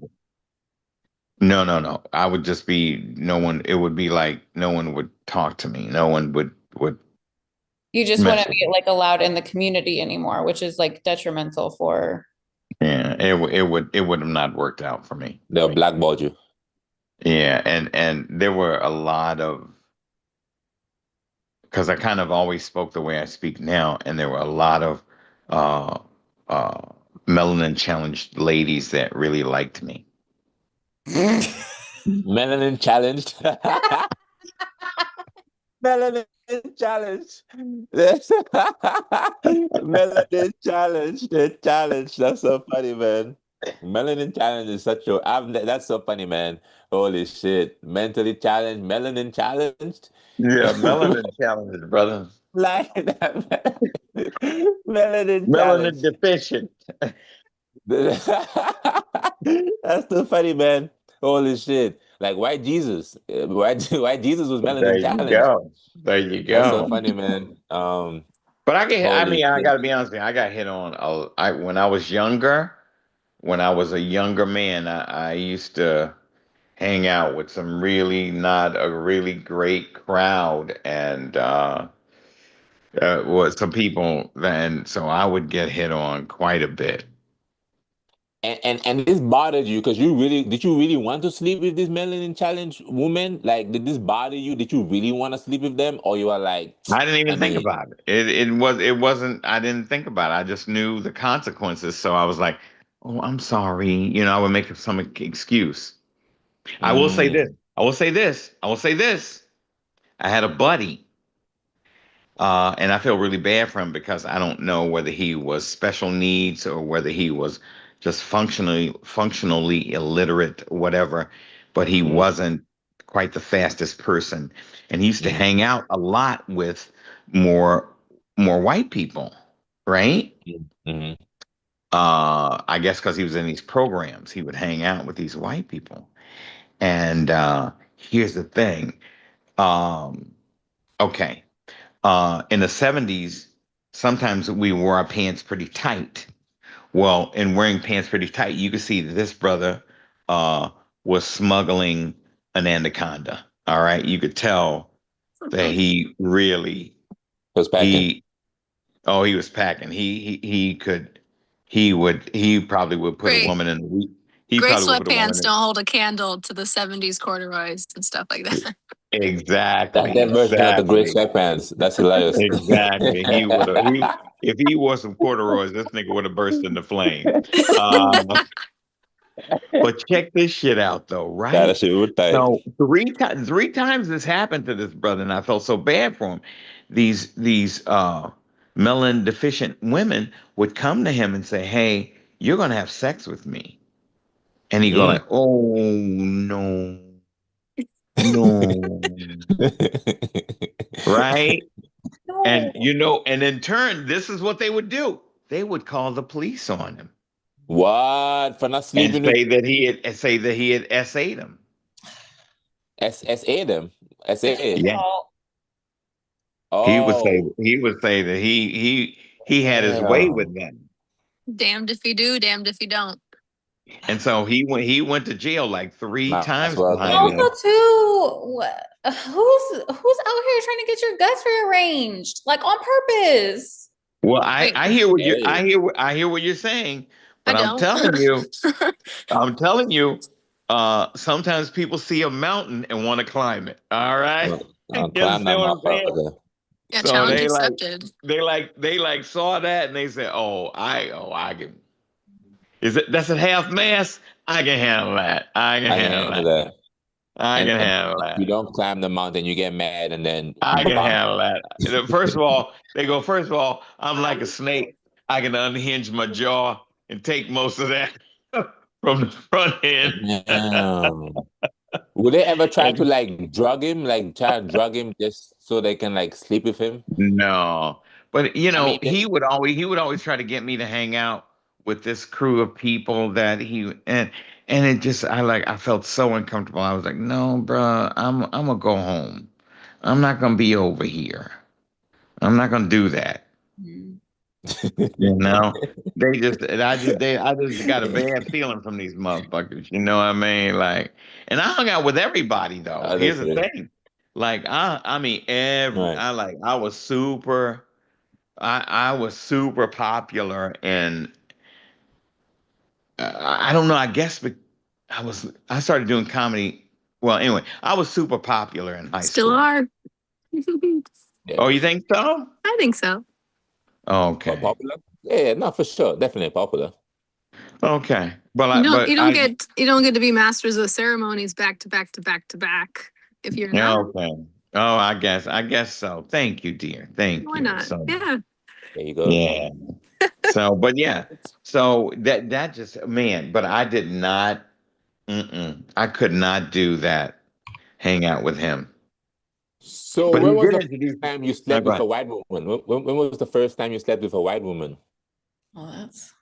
no. I would just be no one. It would be like no one would talk to me. No one would You just mess wouldn't with be me. like allowed in the community anymore, which is like detrimental for. Yeah, it would have not worked out for me. They'll blackball you. Yeah, and there were a lot of because I kind of always spoke the way I speak now, and there were a lot of uh, uh, melanin challenged ladies that really liked me. Melanin challenged. Melanin challenge. That's Melanin challenge. The challenge. That's so funny, man. Melanin challenge is that's so funny, man. Holy shit. Mentally challenged, melanin challenged. Yeah, melanin challenges, brother. Like that. Melanin Melanin challenge. deficient. That's so funny, man. Holy shit. Like why Jesus? Why Jesus was There melanin you challenged? go. There you That's so go. funny, man. But Holy I shit. gotta be honest with you, I got hit on. When I was younger, when I was a younger man, I used to hang out with some really not a really great crowd, and was some people. Then so I would get hit on quite a bit. And this bothered you because did you really want to sleep with this melanin challenge woman? Like, did this bother you? Did you really want to sleep with them? Or you were like, I didn't I even think mean, about it. It wasn't. I didn't think about it. I just knew the consequences. So I was like, "Oh, I'm sorry." You know, I would make up some excuse. I will say this. mm, I will say this. I will say this. I had a buddy, and I feel really bad for him because I don't know whether he was special needs or whether he was just functionally illiterate, whatever. But he mm, wasn't quite the fastest person, and he used to mm, hang out a lot with more more white people, right? mm, mm, I guess because he was in these programs, he would hang out with these white people. And here's the thing. Um, okay. In the 70s, sometimes we wore our pants pretty tight. Well, in wearing pants pretty tight, you could see that this brother uh, was smuggling an anaconda. All right. You could tell that he was packing. he, oh, he was packing. He probably would put a Great. woman in the week. He Great probably would put a woman sweatpants in. don't hold a candle to the 70s corduroys and stuff like that. That's Exactly. their version of the great Exactly. sweatpants. That's hilarious. Exactly. He would have. If he wore some corduroys, this nigga would have burst into flame. Uh, but check this shit out, though, Yeah, right? that shit real tight. So three times this happened to this brother, and I felt so bad for him. These melanin deficient women would come to him and say, "Hey, you're gonna have sex with me," and he go Mm. like, "Oh no, no," right? And No. and in turn, this is what they would do. they would call the police on him What for not and sleeping with say that he had SA'd him. SA them? SA. Yeah. Oh, Oh, He would say that he had his way with damn. them. Damned if you do, damned if you don't. And so he went to jail like three Might as times well behind then. also, that. too, who's out here trying to get your guts rearranged, like on purpose? Well, Wait, Hey, I hear what you're saying, I but don't. I'm telling you, sometimes people see a mountain and want to climb it. All right. I'll You climb that understand what I'm saying? motherfucker. Yeah, So challenge accepted. they like saw that and they said, I can is it that's a half mass? I can handle that. I can I can handle handle that. that. I can And handle if you that. don't climb the mountain, you get mad, and then I can bam. handle that. First of all, they go, first of all, I'm like a snake. I can unhinge my jaw and take most of that from the front end. Damn. Would they ever try to And like drug him, like try and drug him just so they can like sleep with him? no. But I mean, he would always try to get me to hang out with this crew of people that and it just I felt so uncomfortable. I was like, no, bruh, I'm gonna go home. I'm not gonna be over here. I'm not gonna do that. Hmm. You know, I just got a bad feeling from these motherfuckers. You know what I mean? Like, and I hung out with everybody though. Here's the honestly, thing. Like, I mean, right. I was super popular, and I don't know. I guess, but I started doing comedy. Well, anyway, I was super popular in high Still school. are. Yeah. Oh, you think so? I think so. Okay, Popular? Yeah, no, for sure, definitely popular. okay. But You I, don't but you don't I, get you don't get to be masters of ceremonies back to back to back to back if you're not. Okay. Oh, I guess so. Thank you, dear. Thank Why you. not? So, Yeah. There you go. yeah. So, but yeah. So that just man, but I did not. I could not do that. Hang out with him. So But he when was did the introduce. first time you No, slept go with a ahead. white woman? When was the first time you slept with a white woman? Oh, that's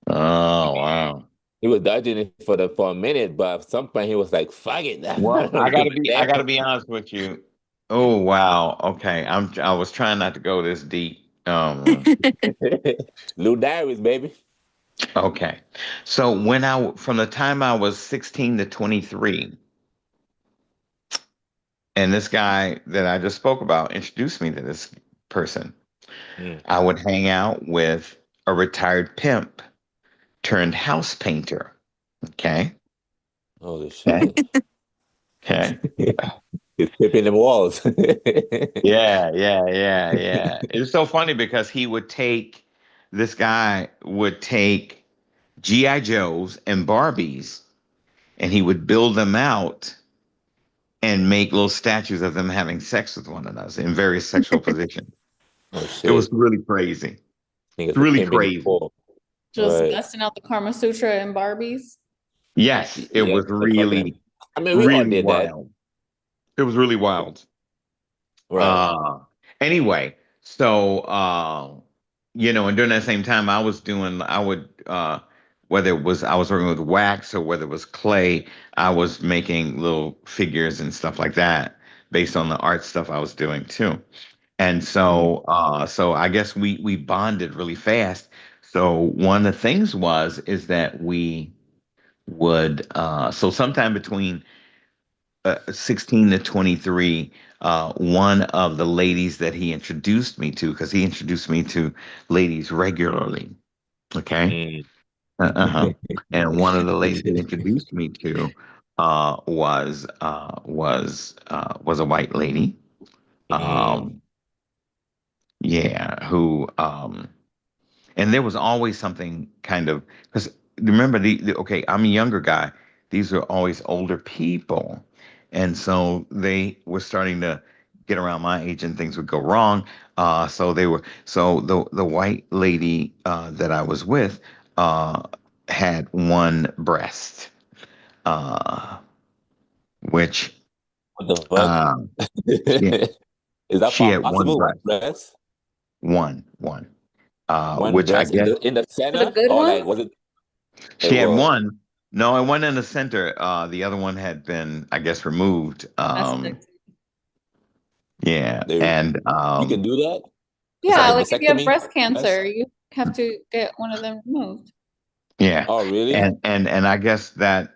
Oh wow. He was dodging it for a minute, but at some point he was like, "Fuck it, I'm Well, gonna give it I gotta there." be honest with you. Oh wow. Okay. I was trying not to go this deep. LU Diaries, baby. Okay. So from the time I was 16 to 23, and this guy that I just spoke about introduced me to this person. Mm. I would hang out with a retired pimp turned house painter. Okay. Holy Okay. shit! Okay. He's flipping the walls. Yeah. It's so funny because this guy would take G.I. Joes and Barbies and he would build them out and make little statues of them having sex with one another in various sexual positions. Oh It was shit! really crazy. Niggas were Really pimping the crazy. wall. just Right. busting out the Kama Sutra and Barbies. Yes, it Yeah, was motherfucker. I mean, we all really did that. wild. It was really wild. Right. Uh, anyway, so and during that same time, whether it was I was working with wax or whether it was clay, I was making little figures and stuff like that based on the art stuff I was doing too. And Mm. so I guess we bonded really fast. So one of the things is that we would so sometime between 16 to 23, one of the ladies that he introduced me to, because he introduced me to ladies regularly. Okay. Mm. Uh-huh. And one of the ladies he introduced me to was a white lady. Mm. Um, yeah, who and there was always something kind of because remember okay, I'm a younger guy. These are always older people, and so they were starting to get around my age, and things would go wrong. So the white lady that I was with uh, had one breast, uh, which What the fuck? uh, she Is that she had one possible? One breast, breast? one. One which I breast guess in the The center, good or one? like was it? It she had was. one. No, it went in the center. The other one had been, I guess, removed. Mastectomy. Yeah, They, and you can do that. It's Yeah, like a like if you have vasectomy. breast cancer, you have to get one of them removed. yeah, Oh, really? and I guess that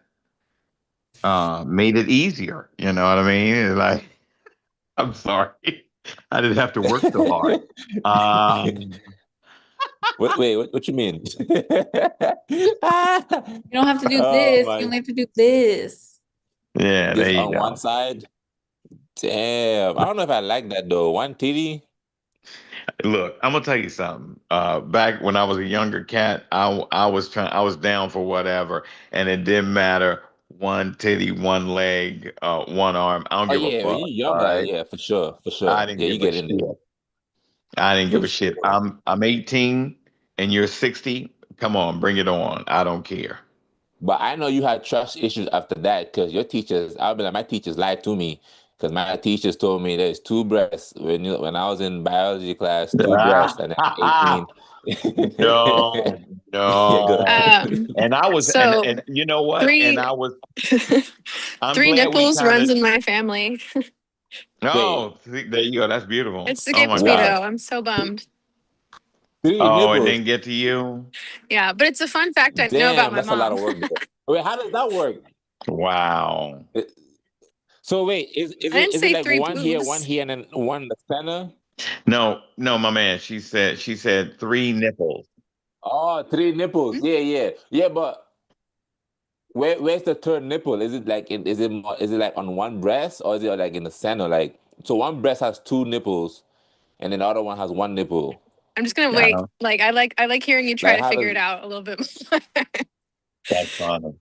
made it easier. You know what I mean? Like, I'm sorry, I didn't have to work so hard. Um, Wait, what you mean? You don't have to do Oh this. You my! only have to do this. yeah, there Just you on one go. side. Damn, I don't know if I like that though. One titty. Look, I'm gonna tell you something. Back when I was a younger cat, I was down for whatever, and it didn't matter. One titty, one leg, one arm. I don't Oh give a yeah, when fuck. you're All younger, right, yeah, for I sure. didn't Yeah, you give a get in shit. there I didn't give for a shit. sure. I'm 18, and you're 60. Come on, bring it on. I don't care. But I know you had trust issues after that because your teachers, I'll be like, my teachers lied to me because my teachers told me there's two breasts when I was in biology class, two breasts, and I'm 18. No, Yeah, go no. ahead. And I was, So and you know what? And three I was. I'm three glad we nipples kind runs of. in my family. Wait, Oh, see, there you go. That's beautiful. It Oh my skipped me gosh. wow, though. I'm so bummed. three Oh, it nipples. didn't get to you. Yeah, but it's a fun fact I know about Damn, my that's a lot mom. of work though. Wait, how does that work? Wow. It- So wait, I didn't is it say like three one boobs. here, and then one in the center? No, no, my man. She said three nipples. Oh, three nipples. Hmm? Yeah. But where's the third nipple? Is it like is it like on one breast or is it like in the center? Like so, one breast has two nipples, and then the other one has one nipple. I'm just gonna Yeah, wait. Like I like hearing you try Like to how figure it does? out a little bit more. that's funny.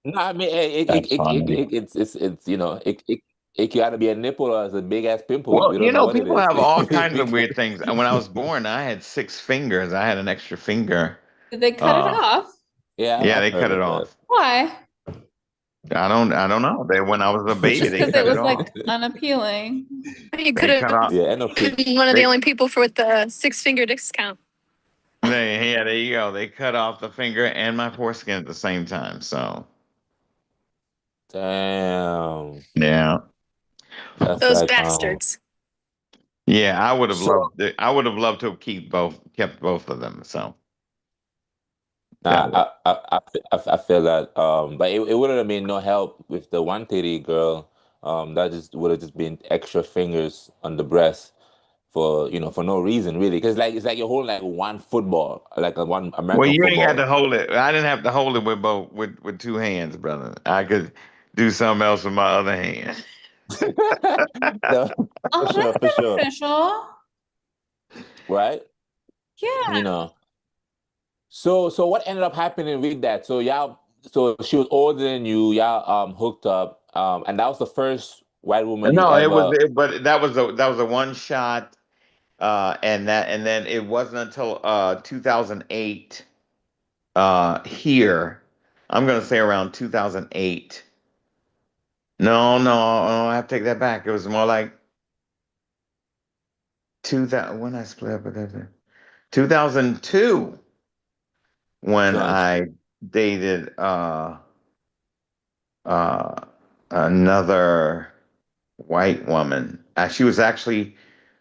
No, I mean That's funny. it's it gotta be a nipple or it's a big ass pimple. Well, We don't know what it people is. have all kinds We of weird can't. things. And when I was born, I had 6 fingers. I had an extra finger. Did they cut it Uh, off? Yeah, yeah, I've they heard cut it of that. off. Why? I don't know. They when I was a baby, Just they because it cut it was like off. unappealing. You could They cut have off. Yeah, and no freak. been one of the They only people for with the 6 finger discount. yeah, there you go. They cut off the finger and my foreskin at the same time. So Damn, yeah. that's Those like bastards. Yeah, so. I would have loved to have kept both of them. So that Nah, way. I feel that. But it wouldn't have been no help with the one titty girl. That just would have just been extra fingers on the breast for for no reason really. Because like it's like you're holding like one football, like a one Well, American you ain't had to football. hold it. I didn't have to hold it with both with two hands, brother. I could do something else with my other hand. No, Oh, for that's sure, beneficial. right? You Yeah. know. So what ended up happening with that? So y'all, so she was older than you. Y'all hooked up. And that was the first white woman you No, ever. but that was a one shot, and then it wasn't until 2008 here. I'm gonna say around 2008. No, no, I have to take that back. It was more like 2000 when I split up with her. 2002 when I dated uh another white woman. She was actually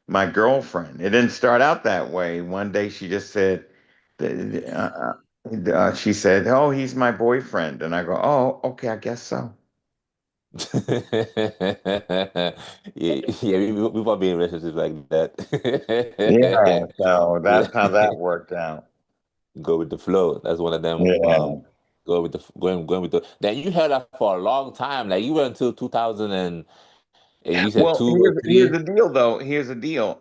my girlfriend. It didn't start out that way. One day she just said, she said, "Oh, he's my boyfriend," and I go, "Oh, okay, I guess so." Yeah, yeah, we've all been in relationships like Yeah, that. so Yeah. that's how that worked out. Go with the flow. That's one of them. Yeah. Going with the. Then you held up for a long time. Like you went until 2000 and you said Well, two or here's three. the deal, though. Here's the deal.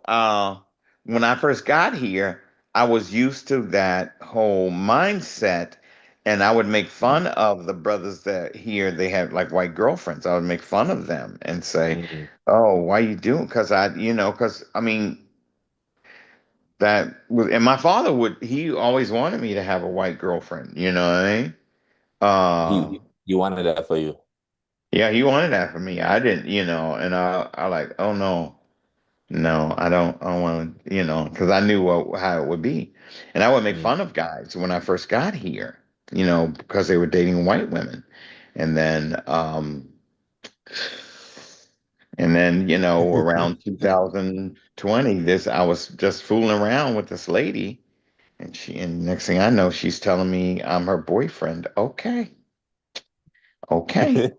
When I first got here, I was used to that whole mindset, and I would make fun of the brothers that here they have like white girlfriends. I would make fun of them and say, Mm. "Oh, why you doing?" Because because I mean that was, and my father would. He always wanted me to have a white girlfriend. You know what I mean? He you wanted that for you. Yeah, he wanted that for me. I didn't, and I like, oh no. No, I don't. I don't want to, because I knew how it would be, and I would make Mm. fun of guys when I first got here, because they were dating white women, and then, around 2020, this I was just fooling around with this lady, and next thing I know, she's telling me I'm her boyfriend. Okay, okay.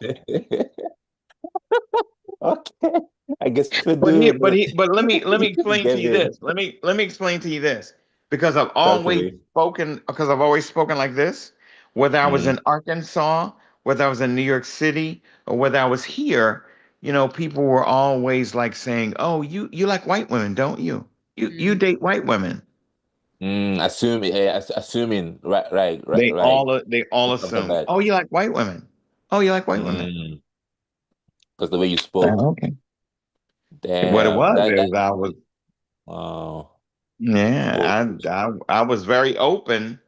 Okay, I guess we But do here, it. but let me explain to Get you it this. Let me explain to you this. Because talk to me. I've always spoken like this, whether I was Mm. in Arkansas, whether I was in New York City, or whether I was here, people were always like saying, "Oh, you like white women, don't you? You Mm. date white women." Assuming, assuming, right, right, right, They right. all they all Stuff like assume, that. "Oh, you like white women. Oh, you like white women." Mm. Because the way you spoke, Okay. What it damn, was that is I was wow. yeah, Oh, I was very open.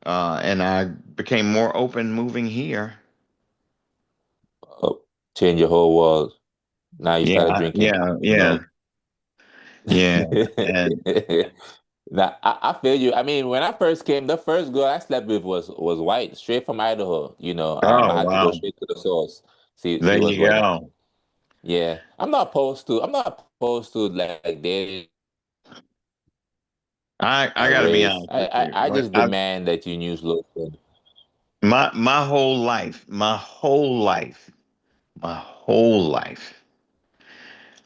And I became more open moving here. oh, change your whole world. Now you Yeah, started drinking yeah, yeah, milk. yeah. And Now I feel you. I mean, when I first came, the first girl I slept with was white, straight from Idaho. I oh had to go wow, straight to the source. See there what's you going on. go. Yeah, I'm not opposed to like dating I a got to be race. honest with you. I just demand that you use lotion. My whole life, my whole life,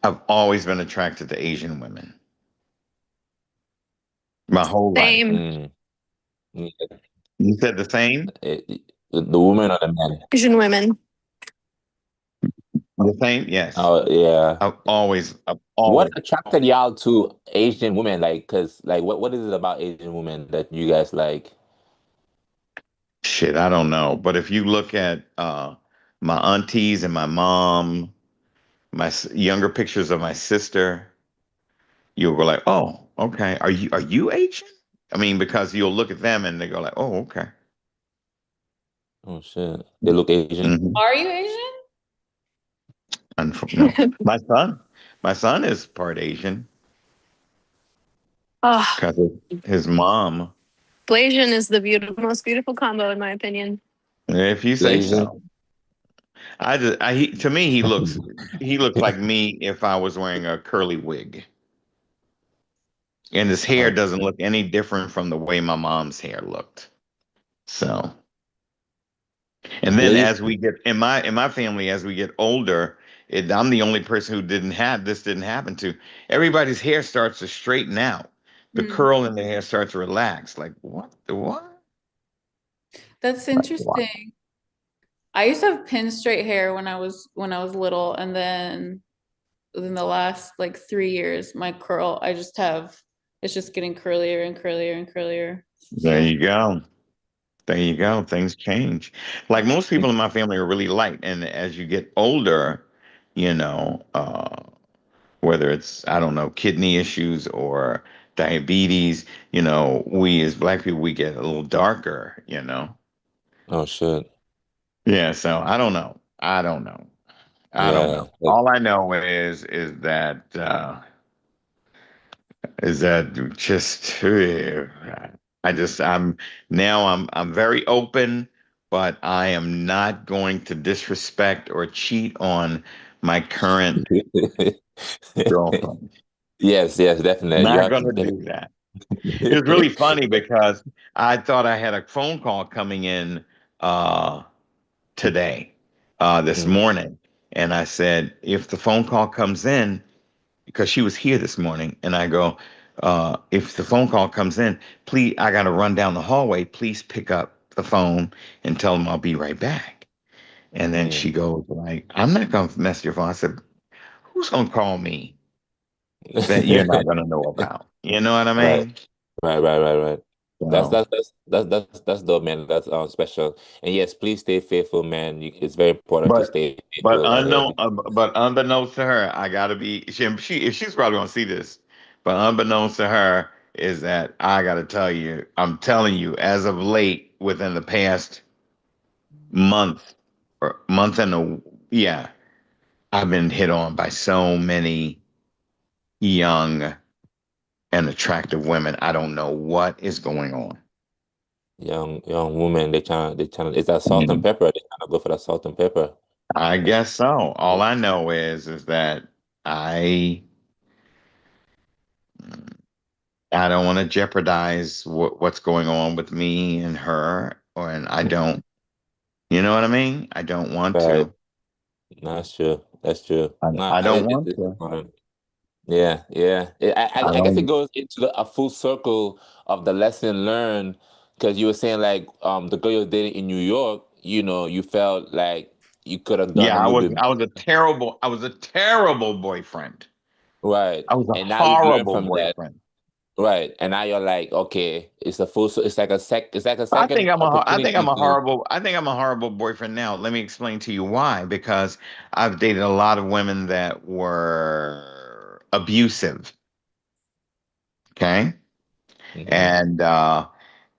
I've always been attracted to Asian women. My whole life. Same. Mm. Yeah, You said the same. the woman or the man. Asian women. The same. Yes. Oh yeah. I've What always. attracted y'all to Asian women? Like, cause like, what is it about Asian women that you guys like? Shit, I don't know. But if you look at my aunties and my mom, younger pictures of my sister, you'll go like, "Oh, okay. Are you Asian?" I mean, because you'll look at them and they go like, "Oh, okay." Oh shit, they look Asian. Hmm. Are you Asian? No, my son is part Asian Oh, because his mom. Blasian is the most beautiful combo in my opinion. If you say Asian. so. To me, he looks like me if I was wearing a curly wig, and his hair Uh, doesn't look any different from the way my mom's hair looked. So. And then Blaze. as we get in my family, as we get older, I'm the only person who didn't happen to. Everybody's hair starts to straighten out. The Hmm. curl in the hair starts to relax. Like what? The what? That's Like what? interesting. I used to have pin straight hair when I was little, and then within the last like 3 years, my curl, I just have it's just getting curlier and curlier and curlier. There So you go. There you go. Things change. Like most people in my family are really light, and as you get older, you know, whether it's I don't know kidney issues or diabetes, we as black people we get a little darker. Oh shit. Yeah, so I don't know. I don't know. I don't Yeah. know. All I know is that just I'm very open, but I am not going to disrespect or cheat on my current girlfriend. Yes, yes, definitely. You Not have to going to do definitely. that. It was really funny because I thought I had a phone call coming in uh today, this Mm, morning, and I said if the phone call comes in because she was here this morning, and I go, if the phone call comes in, please, I got to run down the hallway. Please pick up the phone and tell them I'll be right back. And then mm. she goes like, I'm not going to mess your phone. I said, who's going to call me that you're not going to know about? You know what I Right, mean? right. That's So, that's that's dope, man. That's special. And yes, please stay faithful, man. It's very important to but stay faithful out here. but unbeknownst to her, I gotta be. She's probably gonna see this, but unbeknownst to her is that I gotta tell you, I'm telling you, as of late, within the past month or month and a yeah, I've been hit on by so many young and attractive women. I don't know what is going on. Young woman, they trying. It's that salt and Mhm. pepper. They trying to go for that salt and pepper. I That's guess so. All I know is that I I don't want to jeopardize what's going on with me and her, and I don't. You know what I mean? I don't want right. to. No, that's true. That's true. No, I don't it, want it's to. important. Yeah, yeah. I I guess it don't. goes into a full circle of the lesson learned because you were saying like the girl you were dating in New York, you felt like you could have done Yeah, a little bit I was a terrible boyfriend. right, I was a and now you've learned horrible from that, boyfriend. right, and now you're like, okay, it's like a second opportunity to. I think I'm a horrible boyfriend now. Let me explain to you why. Because I've dated a lot of women that were abusive. Okay. Hmm.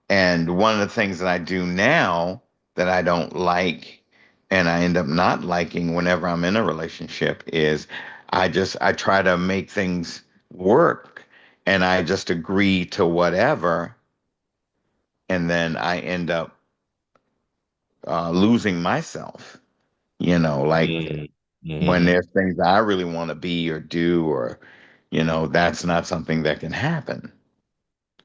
And one of the things that I do now that I don't like and I end up not liking whenever I'm in a relationship is I try to make things work and I just agree to whatever and then I end up losing myself. Like when Mm-hmm. there's things I really want to be or do, or, that's not something that can happen.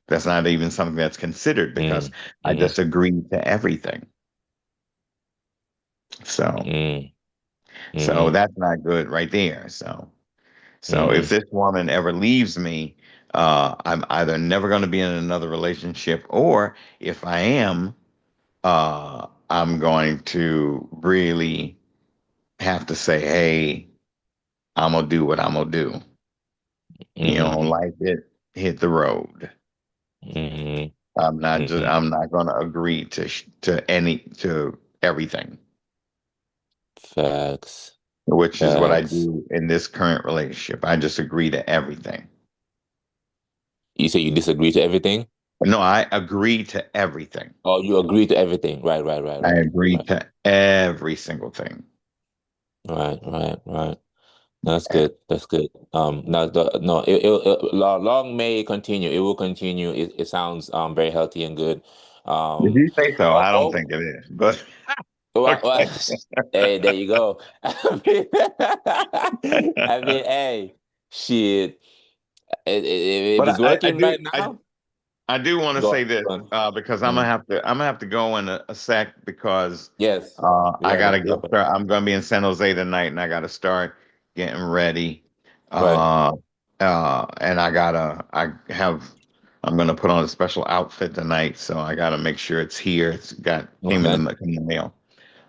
That's not even something that's considered because I Mm-hmm. just agree to everything. So, so Mm-hmm. that's not good right there. So if Mm-hmm. this woman ever leaves me, I'm either never going to be in another relationship, or if I am, I'm going to really have to say, hey, I'm gonna do what I'm gonna do. You don't Mm-hmm. like it, hit the road. Mm-hmm. Mm-hmm. I'm not gonna agree to everything, Facts. which is what I Facts. do in this current relationship. I just agree to everything. You say you disagree to everything? No, I agree to everything. Oh, you agree to everything. Right, right, right, I right, agree right, to every single thing. right, right, right. That's good. That's good. Now the no, long may it continue. It will continue. It sounds very healthy and good. If Um, you say so, oh, I don't oh, think it is, but well, okay. hey, there you go. I mean, hey, shit. If But it's working right now, I do want to go say on, this go on. because Mm. I'm gonna have to go in a sec because Yes, we I gotta gotta wrap it get up. start. I'm gonna be in San Jose tonight, and I gotta start getting ready. Right. Uh, and I have I'm gonna put on a special outfit tonight, so I gotta make sure it's here. It's got Okay. came in the mail.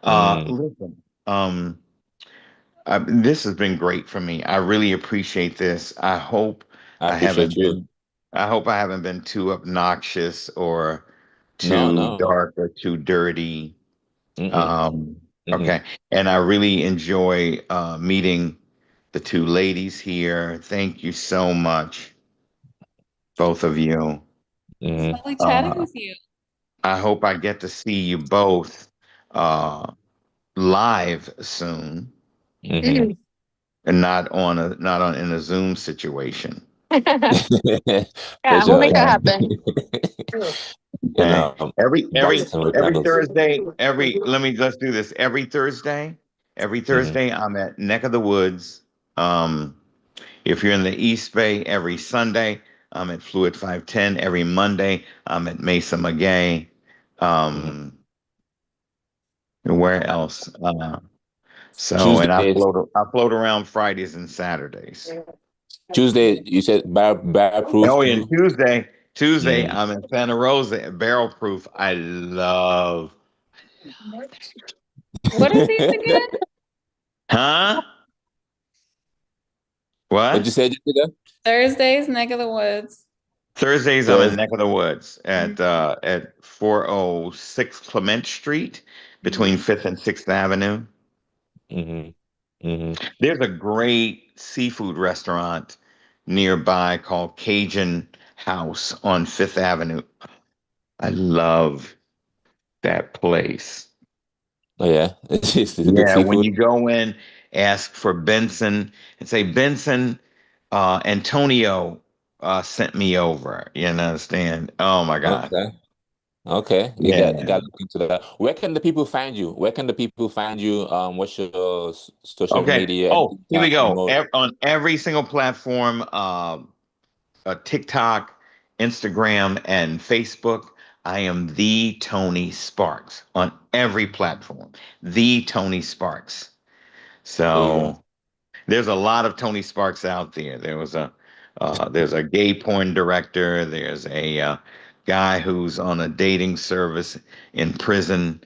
Mm, Listen, this has been great for me. I really appreciate this. I I appreciate haven't you. been I hope I haven't been too obnoxious or No, too no. dark or too dirty. Mm-mm. Um, Mm-mm. okay. And I really enjoy meeting the two ladies here. Thank you so much, both of you. It's Mm-hmm. lovely chatting Uh, with you. I hope I get to see you both uh, live soon Mm-hmm. Mm. and not on in a Zoom situation. For Yeah, we'll sure. make that Okay. happen. And Okay. back to some Every originals. Thursday, let's do this. Every Mm-hmm. Thursday I'm at Neck of the Woods. Um, if you're in the East Bay, every Sunday I'm at Fluid 510. Every Monday I'm at Mesa McGay. Mm-hmm. Um, where Okay. else? And Tuesdays. I float around Fridays and Saturdays. Tuesday, you said bar proof Oh, and too. Tuesday Mm. I'm in Santa Rosa at Barrel Proof. I love What are these again? Huh? What'd What? you say, Jessica? Thursdays, neck of the woods. Thursdays I'm in Thursday. Neck of the Woods at 406 Clement Street between Mhm. 5th and 6th Avenue. Mm-hmm. Mm-hmm. There's a great seafood restaurant nearby called Cajun House on 5th Avenue. I love that place. Oh yeah, it's good Yeah, when seafood. you go in, ask for Benson and say, Benson, Antonio sent me over. You understand? Oh my God. Okay. Okay. You got to Yeah. look into that. Where can the people find you? Where can the people find you? What's your social Okay. media? Oh, Anything you here we can go. promote? On every single platform, TikTok, Instagram, and Facebook. I am the Tony Sparks on every platform. The Tony Sparks. There you So go. there's a lot of Tony Sparks out there. There's a gay porn director. There's a guy who's on a dating service in prison.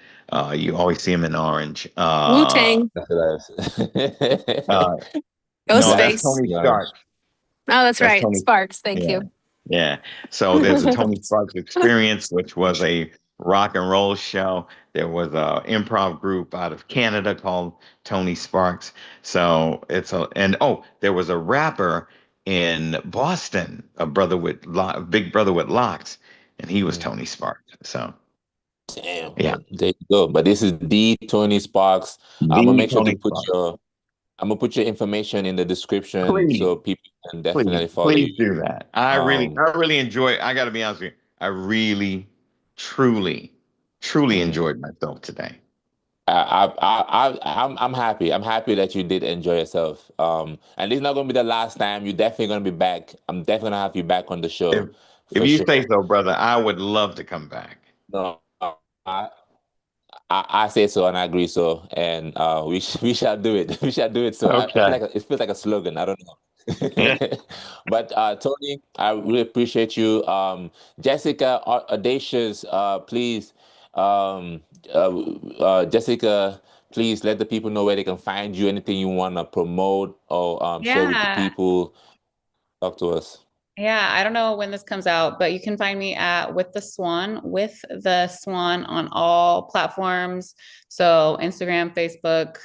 You always see him in orange. Wu Tang, That's hilarious. Uh, no, that's Ghostface. Tony Yeah. Stark. Oh, that's That's right. Tony. Sparks. Thank Yeah, you. yeah. So there's a Tony Sparks Experience, which was a rock and roll show. There was a improv group out of Canada called Tony Sparks. So it's a and oh, there was a rapper in Boston, big brother with locks, and he was Mm. Tony Sparks. So Damn. yeah, Well, there you go. But this is the Tony Sparks. I'm gonna the make sure to Tony put Sparks. your I'm gonna put your information in the description Please, so people can please, definitely follow you. please do that. Um, I really enjoy. I got to be honest with you. I really, truly, truly mm. enjoyed myself today. I'm happy. I'm happy that you did enjoy yourself. And this is not gonna be the last time. You're definitely gonna be back. I'm definitely gonna have you back on the If show if for you sure. say so, brother, I would love to come back. No, I, I say so and I agree so, and we shall do it. We shall do it. So I feel Okay. like it feels like a slogan. I don't know. But Tony, I really appreciate you. Jessica Audacious, please, um, Jessica, please let the people know where they can find you. Anything you want to promote or share with the Yeah. people. Talk to us. Yeah, I don't know when this comes out, but you can find me at with the Swan on all platforms. So Instagram, Facebook,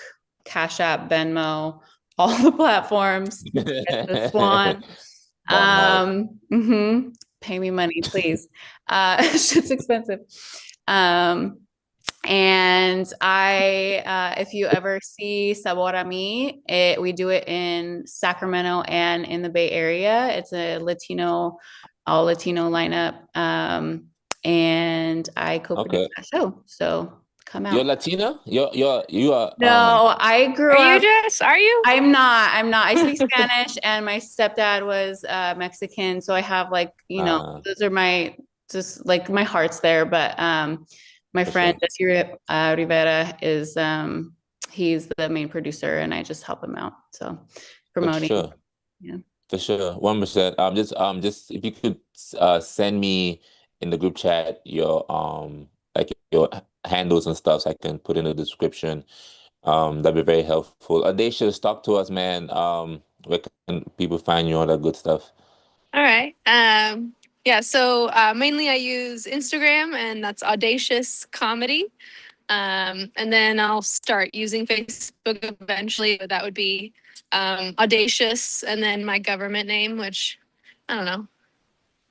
Cash App, Venmo, all the platforms. With the Swan. Bon hard. Pay me money, please. Shit's expensive. Um, and if you ever see Sabor a Mi, we do it in Sacramento and in the Bay Area. It's a all Latino lineup. And I co-produce Okay. that show. So come You're out. Latina? You are No, I grew Are you, up. Jess? Are you? I'm not. I speak Spanish, and my stepdad was Mexican, so I have uh those are my just like my heart's there. But my for friend sure. Jesse Rivera is he's the main producer, and I just help him out. So For promoting, sure. yeah, For sure, 1%. Just if you could send me in the group chat your like your handles and stuff, so I can put in the description. That'd be very helpful. Audacious, talk to us, man. Where can people find you, all that good stuff? All right. Yeah, so mainly I use Instagram, and that's Audacious Comedy. And then I'll start using Facebook eventually, but that would be Audacious, and then my government name, which I don't know.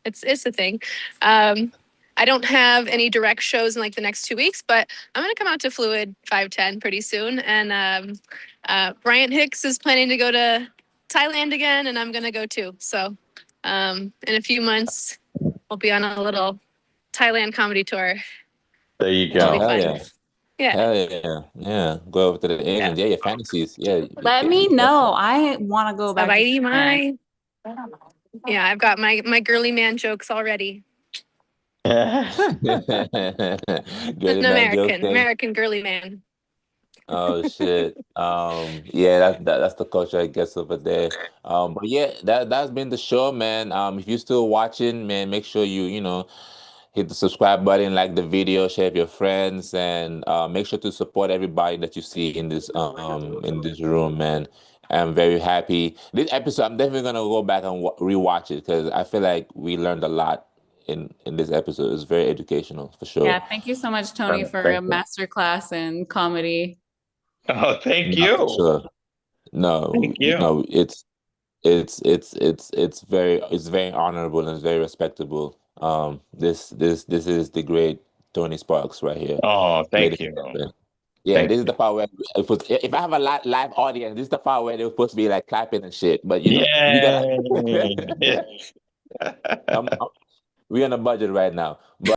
It's a thing. Um, I don't have any direct shows in like the next 2 weeks, but I'm gonna come out to Fluid 510 pretty soon. And Bryant Hicks is planning to go to Thailand again, and I'm gonna go too. So in a few months, we'll be on a little Thailand comedy tour, There you which will Oh, be go. hell fun. yeah. Yeah, Hell yeah. Yeah. Go over to the yeah. Asians. Yeah, your fantasies. Yeah, let me know. I want to go back to Savai'i Thailand. mai. Yeah, I've got my girly man jokes already. Girly An man jokes. American girly man. Oh shit. Yeah, that's the culture I guess over there. But yeah, that's been the show, man. If you're still watching, man, make sure you hit the subscribe button, like the video, share with your friends, and make sure to support everybody that you see in this room, man. I'm very happy. This episode, I'm definitely gonna go back and rewatch it because I feel like we learned a lot in this episode. It's very educational for sure. Yeah, thank you so much, Tony, for a Thank you. master class in comedy. Oh, thank No, for you. sure. No, Thank you. it's very honorable and it's very respectable. This is the great Tony Sparks right here, Oh, ladies thank and you. gentlemen. Yeah, Thank this is you. the part where if I have a live audience, this is the part where they're supposed to be like clapping and shit. But we gotta Yay! I'm, I'm, we're on a budget right now. But